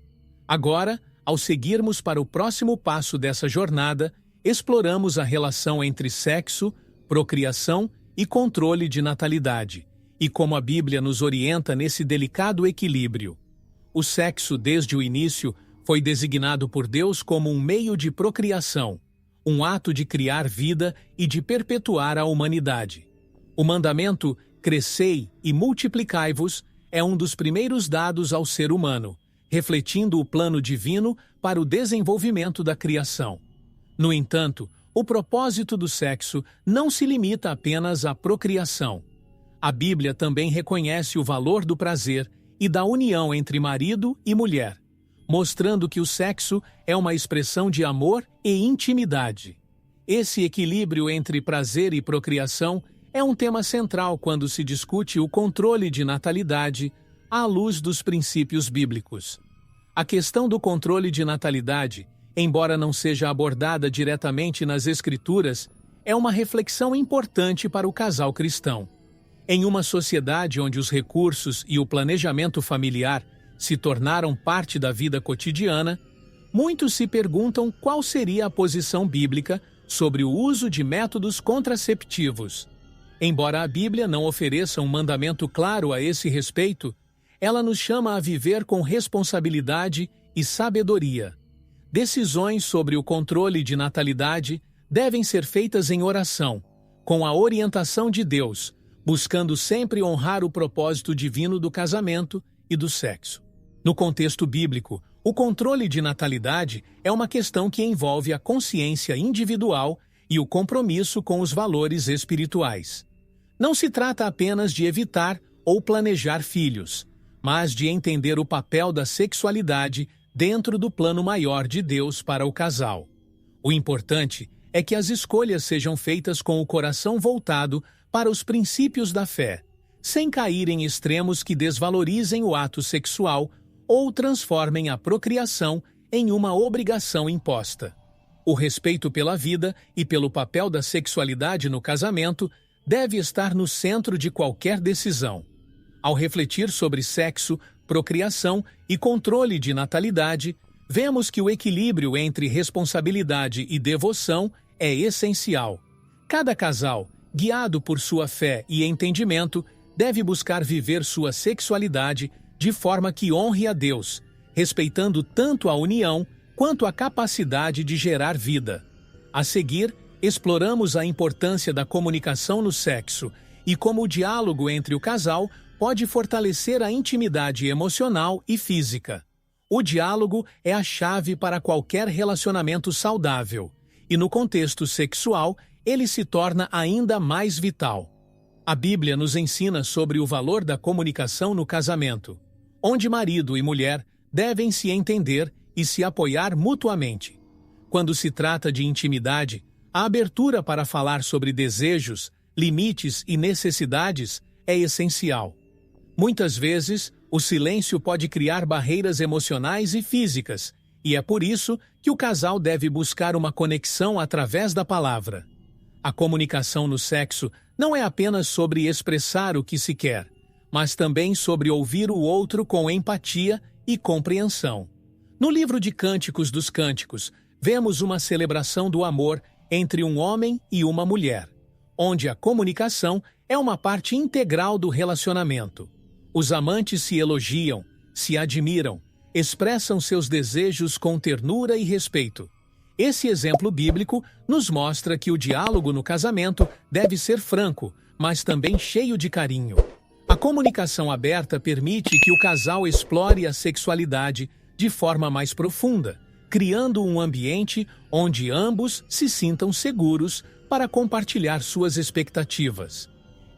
Agora, ao seguirmos para o próximo passo dessa jornada, exploramos a relação entre sexo, procriação e controle de natalidade, e como a Bíblia nos orienta nesse delicado equilíbrio. O sexo, desde o início, foi designado por Deus como um meio de procriação, um ato de criar vida e de perpetuar a humanidade. O mandamento "crescei e multiplicai-vos" é um dos primeiros dados ao ser humano, refletindo o plano divino para o desenvolvimento da criação. No entanto, o propósito do sexo não se limita apenas à procriação. A Bíblia também reconhece o valor do prazer e da união entre marido e mulher, mostrando que o sexo é uma expressão de amor e intimidade. Esse equilíbrio entre prazer e procriação é um tema central quando se discute o controle de natalidade à luz dos princípios bíblicos. A questão do controle de natalidade, embora não seja abordada diretamente nas Escrituras, é uma reflexão importante para o casal cristão. Em uma sociedade onde os recursos e o planejamento familiar se tornaram parte da vida cotidiana, muitos se perguntam qual seria a posição bíblica sobre o uso de métodos contraceptivos. Embora a Bíblia não ofereça um mandamento claro a esse respeito, ela nos chama a viver com responsabilidade e sabedoria. Decisões sobre o controle de natalidade devem ser feitas em oração, com a orientação de Deus, buscando sempre honrar o propósito divino do casamento e do sexo. No contexto bíblico, o controle de natalidade é uma questão que envolve a consciência individual e o compromisso com os valores espirituais. Não se trata apenas de evitar ou planejar filhos, mas de entender o papel da sexualidade dentro do plano maior de Deus para o casal. O importante é que as escolhas sejam feitas com o coração voltado para os princípios da fé, sem cair em extremos que desvalorizem o ato sexual ou transformem a procriação em uma obrigação imposta. O respeito pela vida e pelo papel da sexualidade no casamento deve estar no centro de qualquer decisão. Ao refletir sobre sexo, procriação e controle de natalidade, vemos que o equilíbrio entre responsabilidade e devoção é essencial. Cada casal, guiado por sua fé e entendimento, deve buscar viver sua sexualidade de forma que honre a Deus, respeitando tanto a união quanto a capacidade de gerar vida. A seguir, exploramos a importância da comunicação no sexo e como o diálogo entre o casal pode fortalecer a intimidade emocional e física. O diálogo é a chave para qualquer relacionamento saudável, e no contexto sexual, ele se torna ainda mais vital. A Bíblia nos ensina sobre o valor da comunicação no casamento, onde marido e mulher devem se entender e se apoiar mutuamente. Quando se trata de intimidade, a abertura para falar sobre desejos, limites e necessidades é essencial. Muitas vezes, o silêncio pode criar barreiras emocionais e físicas, e é por isso que o casal deve buscar uma conexão através da palavra. A comunicação no sexo não é apenas sobre expressar o que se quer, mas também sobre ouvir o outro com empatia e compreensão. No livro de Cânticos dos Cânticos, vemos uma celebração do amor entre um homem e uma mulher, onde a comunicação é uma parte integral do relacionamento. Os amantes se elogiam, se admiram, expressam seus desejos com ternura e respeito. Esse exemplo bíblico nos mostra que o diálogo no casamento deve ser franco, mas também cheio de carinho. A comunicação aberta permite que o casal explore a sexualidade de forma mais profunda, criando um ambiente onde ambos se sintam seguros para compartilhar suas expectativas.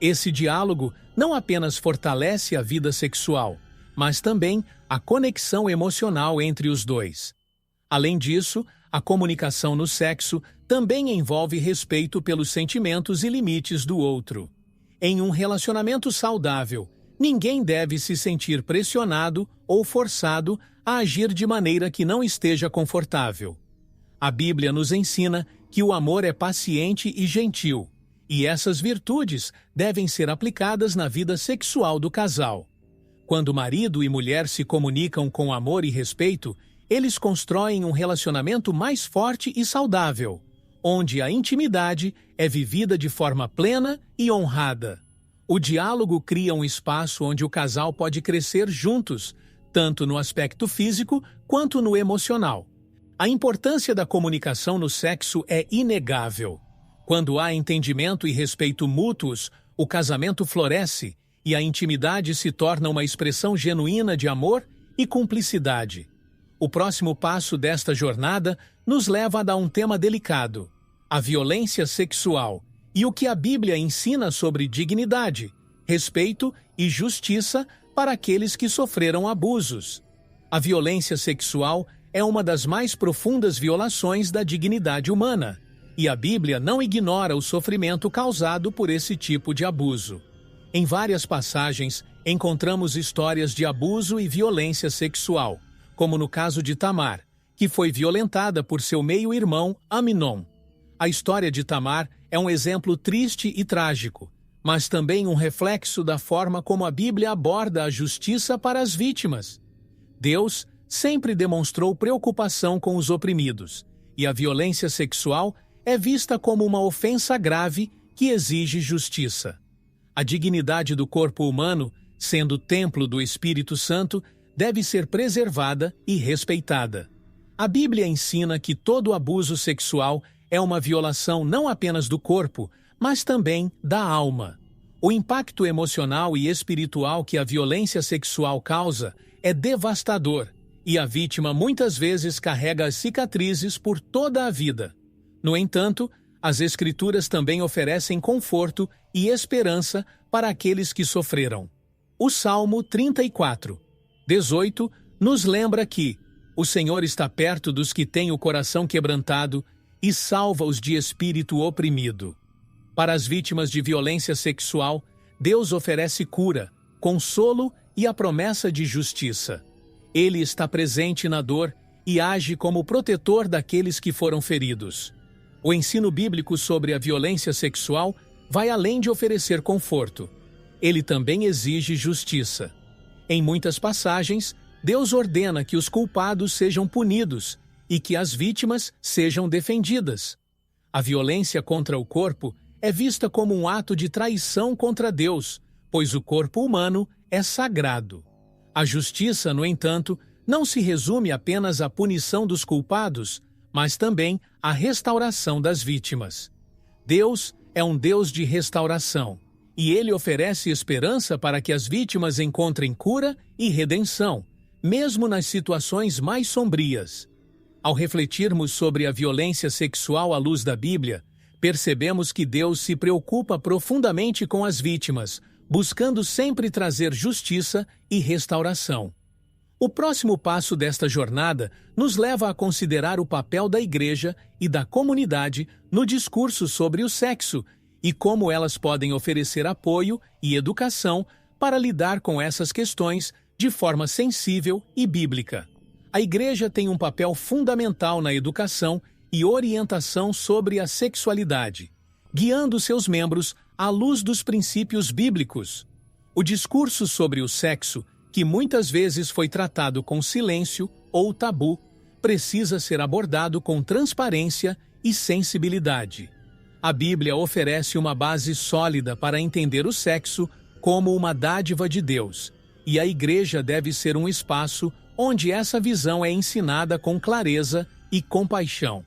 Esse diálogo não apenas fortalece a vida sexual, mas também a conexão emocional entre os dois. Além disso, a comunicação no sexo também envolve respeito pelos sentimentos e limites do outro. Em um relacionamento saudável, ninguém deve se sentir pressionado ou forçado a agir de maneira que não esteja confortável. A Bíblia nos ensina que o amor é paciente e gentil, e essas virtudes devem ser aplicadas na vida sexual do casal. Quando marido e mulher se comunicam com amor e respeito, eles constroem um relacionamento mais forte e saudável, onde a intimidade é vivida de forma plena e honrada. O diálogo cria um espaço onde o casal pode crescer juntos, tanto no aspecto físico quanto no emocional. A importância da comunicação no sexo é inegável. Quando há entendimento e respeito mútuos, o casamento floresce e a intimidade se torna uma expressão genuína de amor e cumplicidade. O próximo passo desta jornada nos leva a dar um tema delicado: a violência sexual, e o que a Bíblia ensina sobre dignidade, respeito e justiça para aqueles que sofreram abusos. A violência sexual é uma das mais profundas violações da dignidade humana, e a Bíblia não ignora o sofrimento causado por esse tipo de abuso. Em várias passagens, encontramos histórias de abuso e violência sexual, como no caso de Tamar, que foi violentada por seu meio-irmão Amnon. A história de Tamar é um exemplo triste e trágico, mas também um reflexo da forma como a Bíblia aborda a justiça para as vítimas. Deus sempre demonstrou preocupação com os oprimidos, e a violência sexual é vista como uma ofensa grave que exige justiça. A dignidade do corpo humano, sendo templo do Espírito Santo, deve ser preservada e respeitada. A Bíblia ensina que todo abuso sexual é uma violação não apenas do corpo, mas também da alma. O impacto emocional e espiritual que a violência sexual causa é devastador, e a vítima muitas vezes carrega as cicatrizes por toda a vida. No entanto, as Escrituras também oferecem conforto e esperança para aqueles que sofreram. O Salmo 34, 18 nos lembra que o Senhor está perto dos que têm o coração quebrantado e salva-os de espírito oprimido. Para as vítimas de violência sexual, Deus oferece cura, consolo e a promessa de justiça. Ele está presente na dor e age como protetor daqueles que foram feridos. O ensino bíblico sobre a violência sexual vai além de oferecer conforto. Ele também exige justiça. Em muitas passagens, Deus ordena que os culpados sejam punidos e que as vítimas sejam defendidas. A violência contra o corpo é vista como um ato de traição contra Deus, pois o corpo humano é sagrado. A justiça, no entanto, não se resume apenas à punição dos culpados, mas também à restauração das vítimas. Deus é um Deus de restauração, e Ele oferece esperança para que as vítimas encontrem cura e redenção, mesmo nas situações mais sombrias. Ao refletirmos sobre a violência sexual à luz da Bíblia, percebemos que Deus se preocupa profundamente com as vítimas, buscando sempre trazer justiça e restauração. O próximo passo desta jornada nos leva a considerar o papel da Igreja e da comunidade no discurso sobre o sexo e como elas podem oferecer apoio e educação para lidar com essas questões de forma sensível e bíblica. A Igreja tem um papel fundamental na educação e orientação sobre a sexualidade, guiando seus membros à luz dos princípios bíblicos. O discurso sobre o sexo, que muitas vezes foi tratado com silêncio ou tabu, precisa ser abordado com transparência e sensibilidade. A Bíblia oferece uma base sólida para entender o sexo como uma dádiva de Deus, e a Igreja deve ser um espaço onde essa visão é ensinada com clareza e compaixão.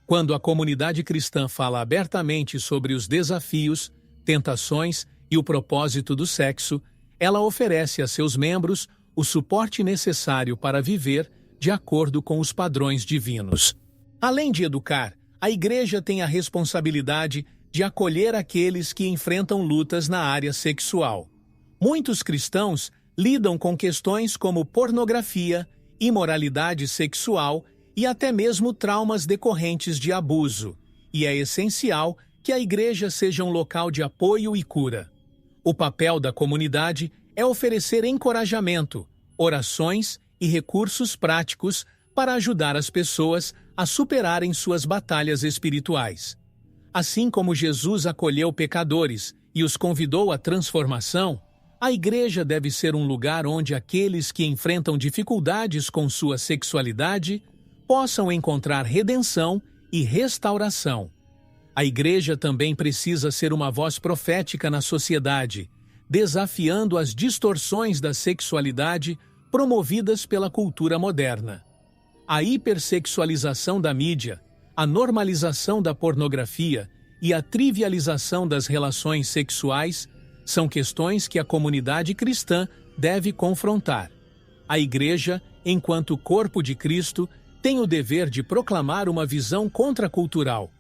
Quando a comunidade cristã fala abertamente sobre os desafios, tentações e o propósito do sexo, ela oferece a seus membros o suporte necessário para viver de acordo com os padrões divinos. Além de educar, a Igreja tem a responsabilidade de acolher aqueles que enfrentam lutas na área sexual. Muitos cristãos lidam com questões como pornografia, imoralidade sexual e até mesmo traumas decorrentes de abuso, e é essencial que a Igreja seja um local de apoio e cura. O papel da comunidade é oferecer encorajamento, orações e recursos práticos para ajudar as pessoas a superarem suas batalhas espirituais. Assim como Jesus acolheu pecadores e os convidou à transformação, a Igreja deve ser um lugar onde aqueles que enfrentam dificuldades com sua sexualidade possam encontrar redenção e restauração. A Igreja também precisa ser uma voz profética na sociedade, desafiando as distorções da sexualidade promovidas pela cultura moderna. A hipersexualização da mídia, a normalização da pornografia e a trivialização das relações sexuais São questões que a comunidade cristã deve confrontar. A Igreja, enquanto corpo de Cristo, tem o dever de proclamar uma visão contracultural,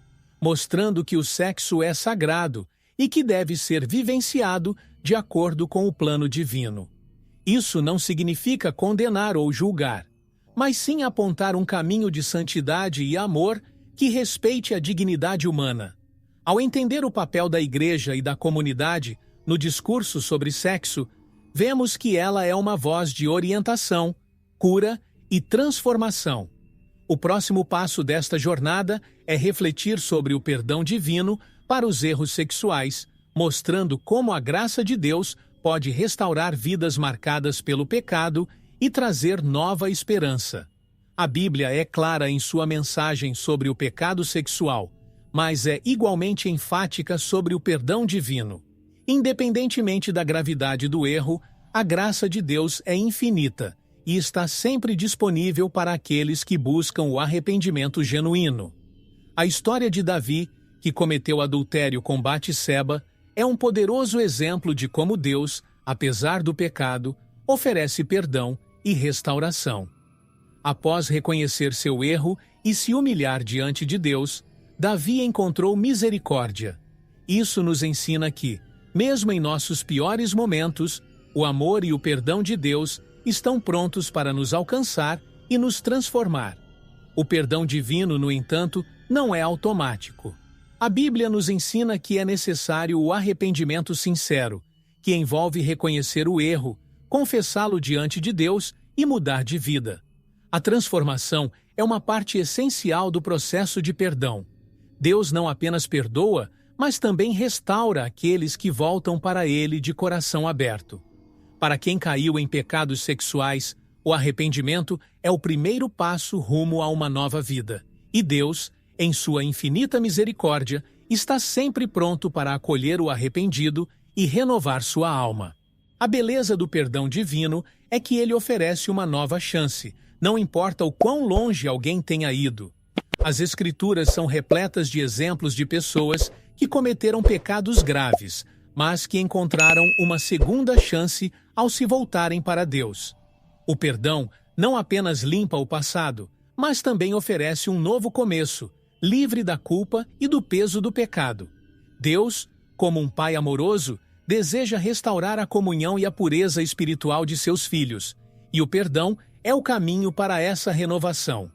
mostrando que o sexo é sagrado e que deve ser vivenciado de acordo com o plano divino. Isso não significa condenar ou julgar, mas sim apontar um caminho de santidade e amor que respeite a dignidade humana. Ao entender o papel da Igreja e da comunidade no discurso sobre sexo, vemos que ela é uma voz de orientação, cura e transformação. O próximo passo desta jornada é refletir sobre o perdão divino para os erros sexuais, mostrando como a graça de Deus pode restaurar vidas marcadas pelo pecado e trazer nova esperança. A Bíblia é clara em sua mensagem sobre o pecado sexual, mas é igualmente enfática sobre o perdão divino. Independentemente da gravidade do erro, a graça de Deus é infinita e está sempre disponível para aqueles que buscam o arrependimento genuíno. A história de Davi, que cometeu adultério com Batseba, é um poderoso exemplo de como Deus, apesar do pecado, oferece perdão e restauração. Após reconhecer seu erro e se humilhar diante de Deus, Davi encontrou misericórdia. Isso nos ensina que, mesmo em nossos piores momentos, o amor e o perdão de Deus estão prontos para nos alcançar e nos transformar. O perdão divino, no entanto, não é automático. A Bíblia nos ensina que é necessário o arrependimento sincero, que envolve reconhecer o erro, confessá-lo diante de Deus e mudar de vida. A transformação é uma parte essencial do processo de perdão. Deus não apenas perdoa, mas também restaura aqueles que voltam para Ele de coração aberto. Para quem caiu em pecados sexuais, o arrependimento é o primeiro passo rumo a uma nova vida. E Deus, em sua infinita misericórdia, está sempre pronto para acolher o arrependido e renovar sua alma. A beleza do perdão divino é que ele oferece uma nova chance, não importa o quão longe alguém tenha ido. As Escrituras são repletas de exemplos de pessoas que cometeram pecados graves, mas que encontraram uma segunda chance ao se voltarem para Deus. O perdão não apenas limpa o passado, mas também oferece um novo começo, livre da culpa e do peso do pecado. Deus, como um pai amoroso, deseja restaurar a comunhão e a pureza espiritual de seus filhos, e o perdão é o caminho para essa renovação.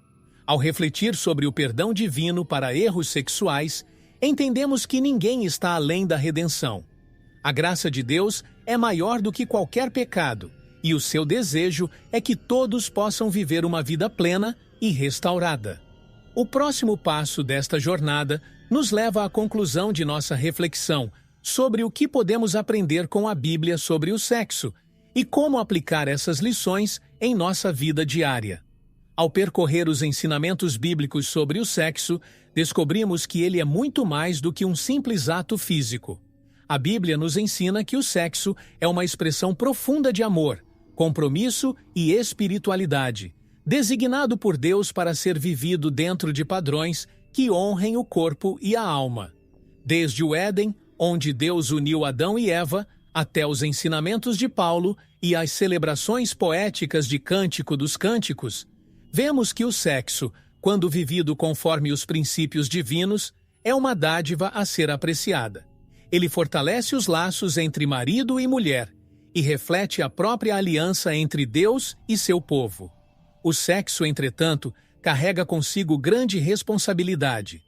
Ao refletir sobre o perdão divino para erros sexuais, entendemos que ninguém está além da redenção. A graça de Deus é maior do que qualquer pecado, e o seu desejo é que todos possam viver uma vida plena e restaurada. O próximo passo desta jornada nos leva à conclusão de nossa reflexão sobre o que podemos aprender com a Bíblia sobre o sexo e como aplicar essas lições em nossa vida diária. Ao percorrer os ensinamentos bíblicos sobre o sexo, descobrimos que ele é muito mais do que um simples ato físico. A Bíblia nos ensina que o sexo é uma expressão profunda de amor, compromisso e espiritualidade, designado por Deus para ser vivido dentro de padrões que honrem o corpo e a alma. Desde o Éden, onde Deus uniu Adão e Eva, até os ensinamentos de Paulo e as celebrações poéticas de Cântico dos Cânticos, vemos que o sexo, quando vivido conforme os princípios divinos, é uma dádiva a ser apreciada. Ele fortalece os laços entre marido e mulher e reflete a própria aliança entre Deus e seu povo. O sexo, entretanto, carrega consigo grande responsabilidade.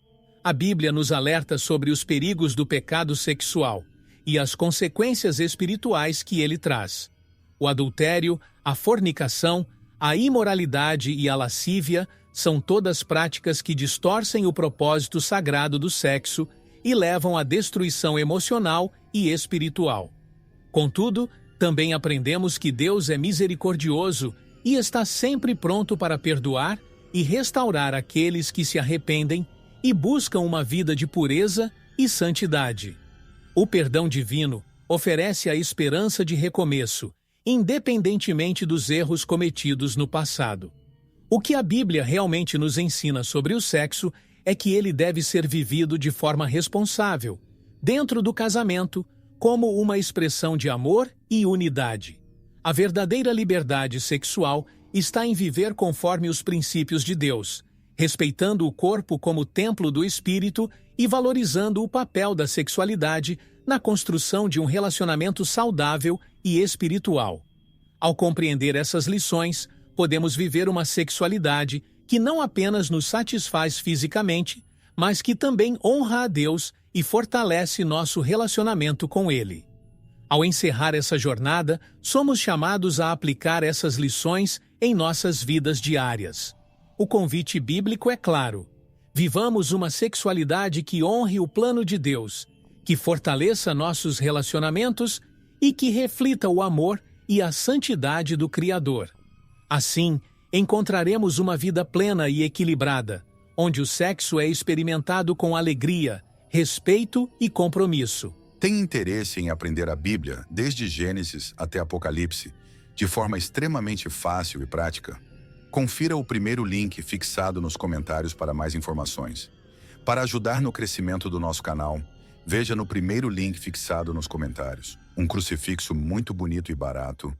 A Bíblia nos alerta sobre os perigos do pecado sexual e as consequências espirituais que ele traz. O adultério, a fornicação, a imoralidade e a lascívia são todas práticas que distorcem o propósito sagrado do sexo e levam à destruição emocional e espiritual. Contudo, também aprendemos que Deus é misericordioso e está sempre pronto para perdoar e restaurar aqueles que se arrependem e buscam uma vida de pureza e santidade. O perdão divino oferece a esperança de recomeço, independentemente dos erros cometidos no passado. O que a Bíblia realmente nos ensina sobre o sexo é que ele deve ser vivido de forma responsável, dentro do casamento, como uma expressão de amor e unidade. A verdadeira liberdade sexual está em viver conforme os princípios de Deus, respeitando o corpo como templo do espírito e valorizando o papel da sexualidade na construção de um relacionamento saudável e espiritual. Ao compreender essas lições, podemos viver uma sexualidade que não apenas nos satisfaz fisicamente, mas que também honra a Deus e fortalece nosso relacionamento com Ele. Ao encerrar essa jornada, somos chamados a aplicar essas lições em nossas vidas diárias. O convite bíblico é claro: vivamos uma sexualidade que honre o plano de Deus, que fortaleça nossos relacionamentos e que reflita o amor e a santidade do Criador. Assim, encontraremos uma vida plena e equilibrada, onde o sexo é experimentado com alegria, respeito e compromisso. Tem interesse em aprender a Bíblia, desde Gênesis até Apocalipse, de forma extremamente fácil e prática? Confira o primeiro link fixado nos comentários para mais informações. Para ajudar no crescimento do nosso canal, veja no primeiro link fixado nos comentários um crucifixo muito bonito e barato.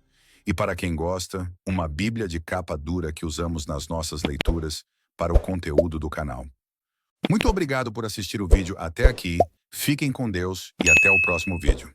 E para quem gosta, uma Bíblia de capa dura que usamos nas nossas leituras para o conteúdo do canal. Muito obrigado por assistir o vídeo até aqui, fiquem com Deus e até o próximo vídeo.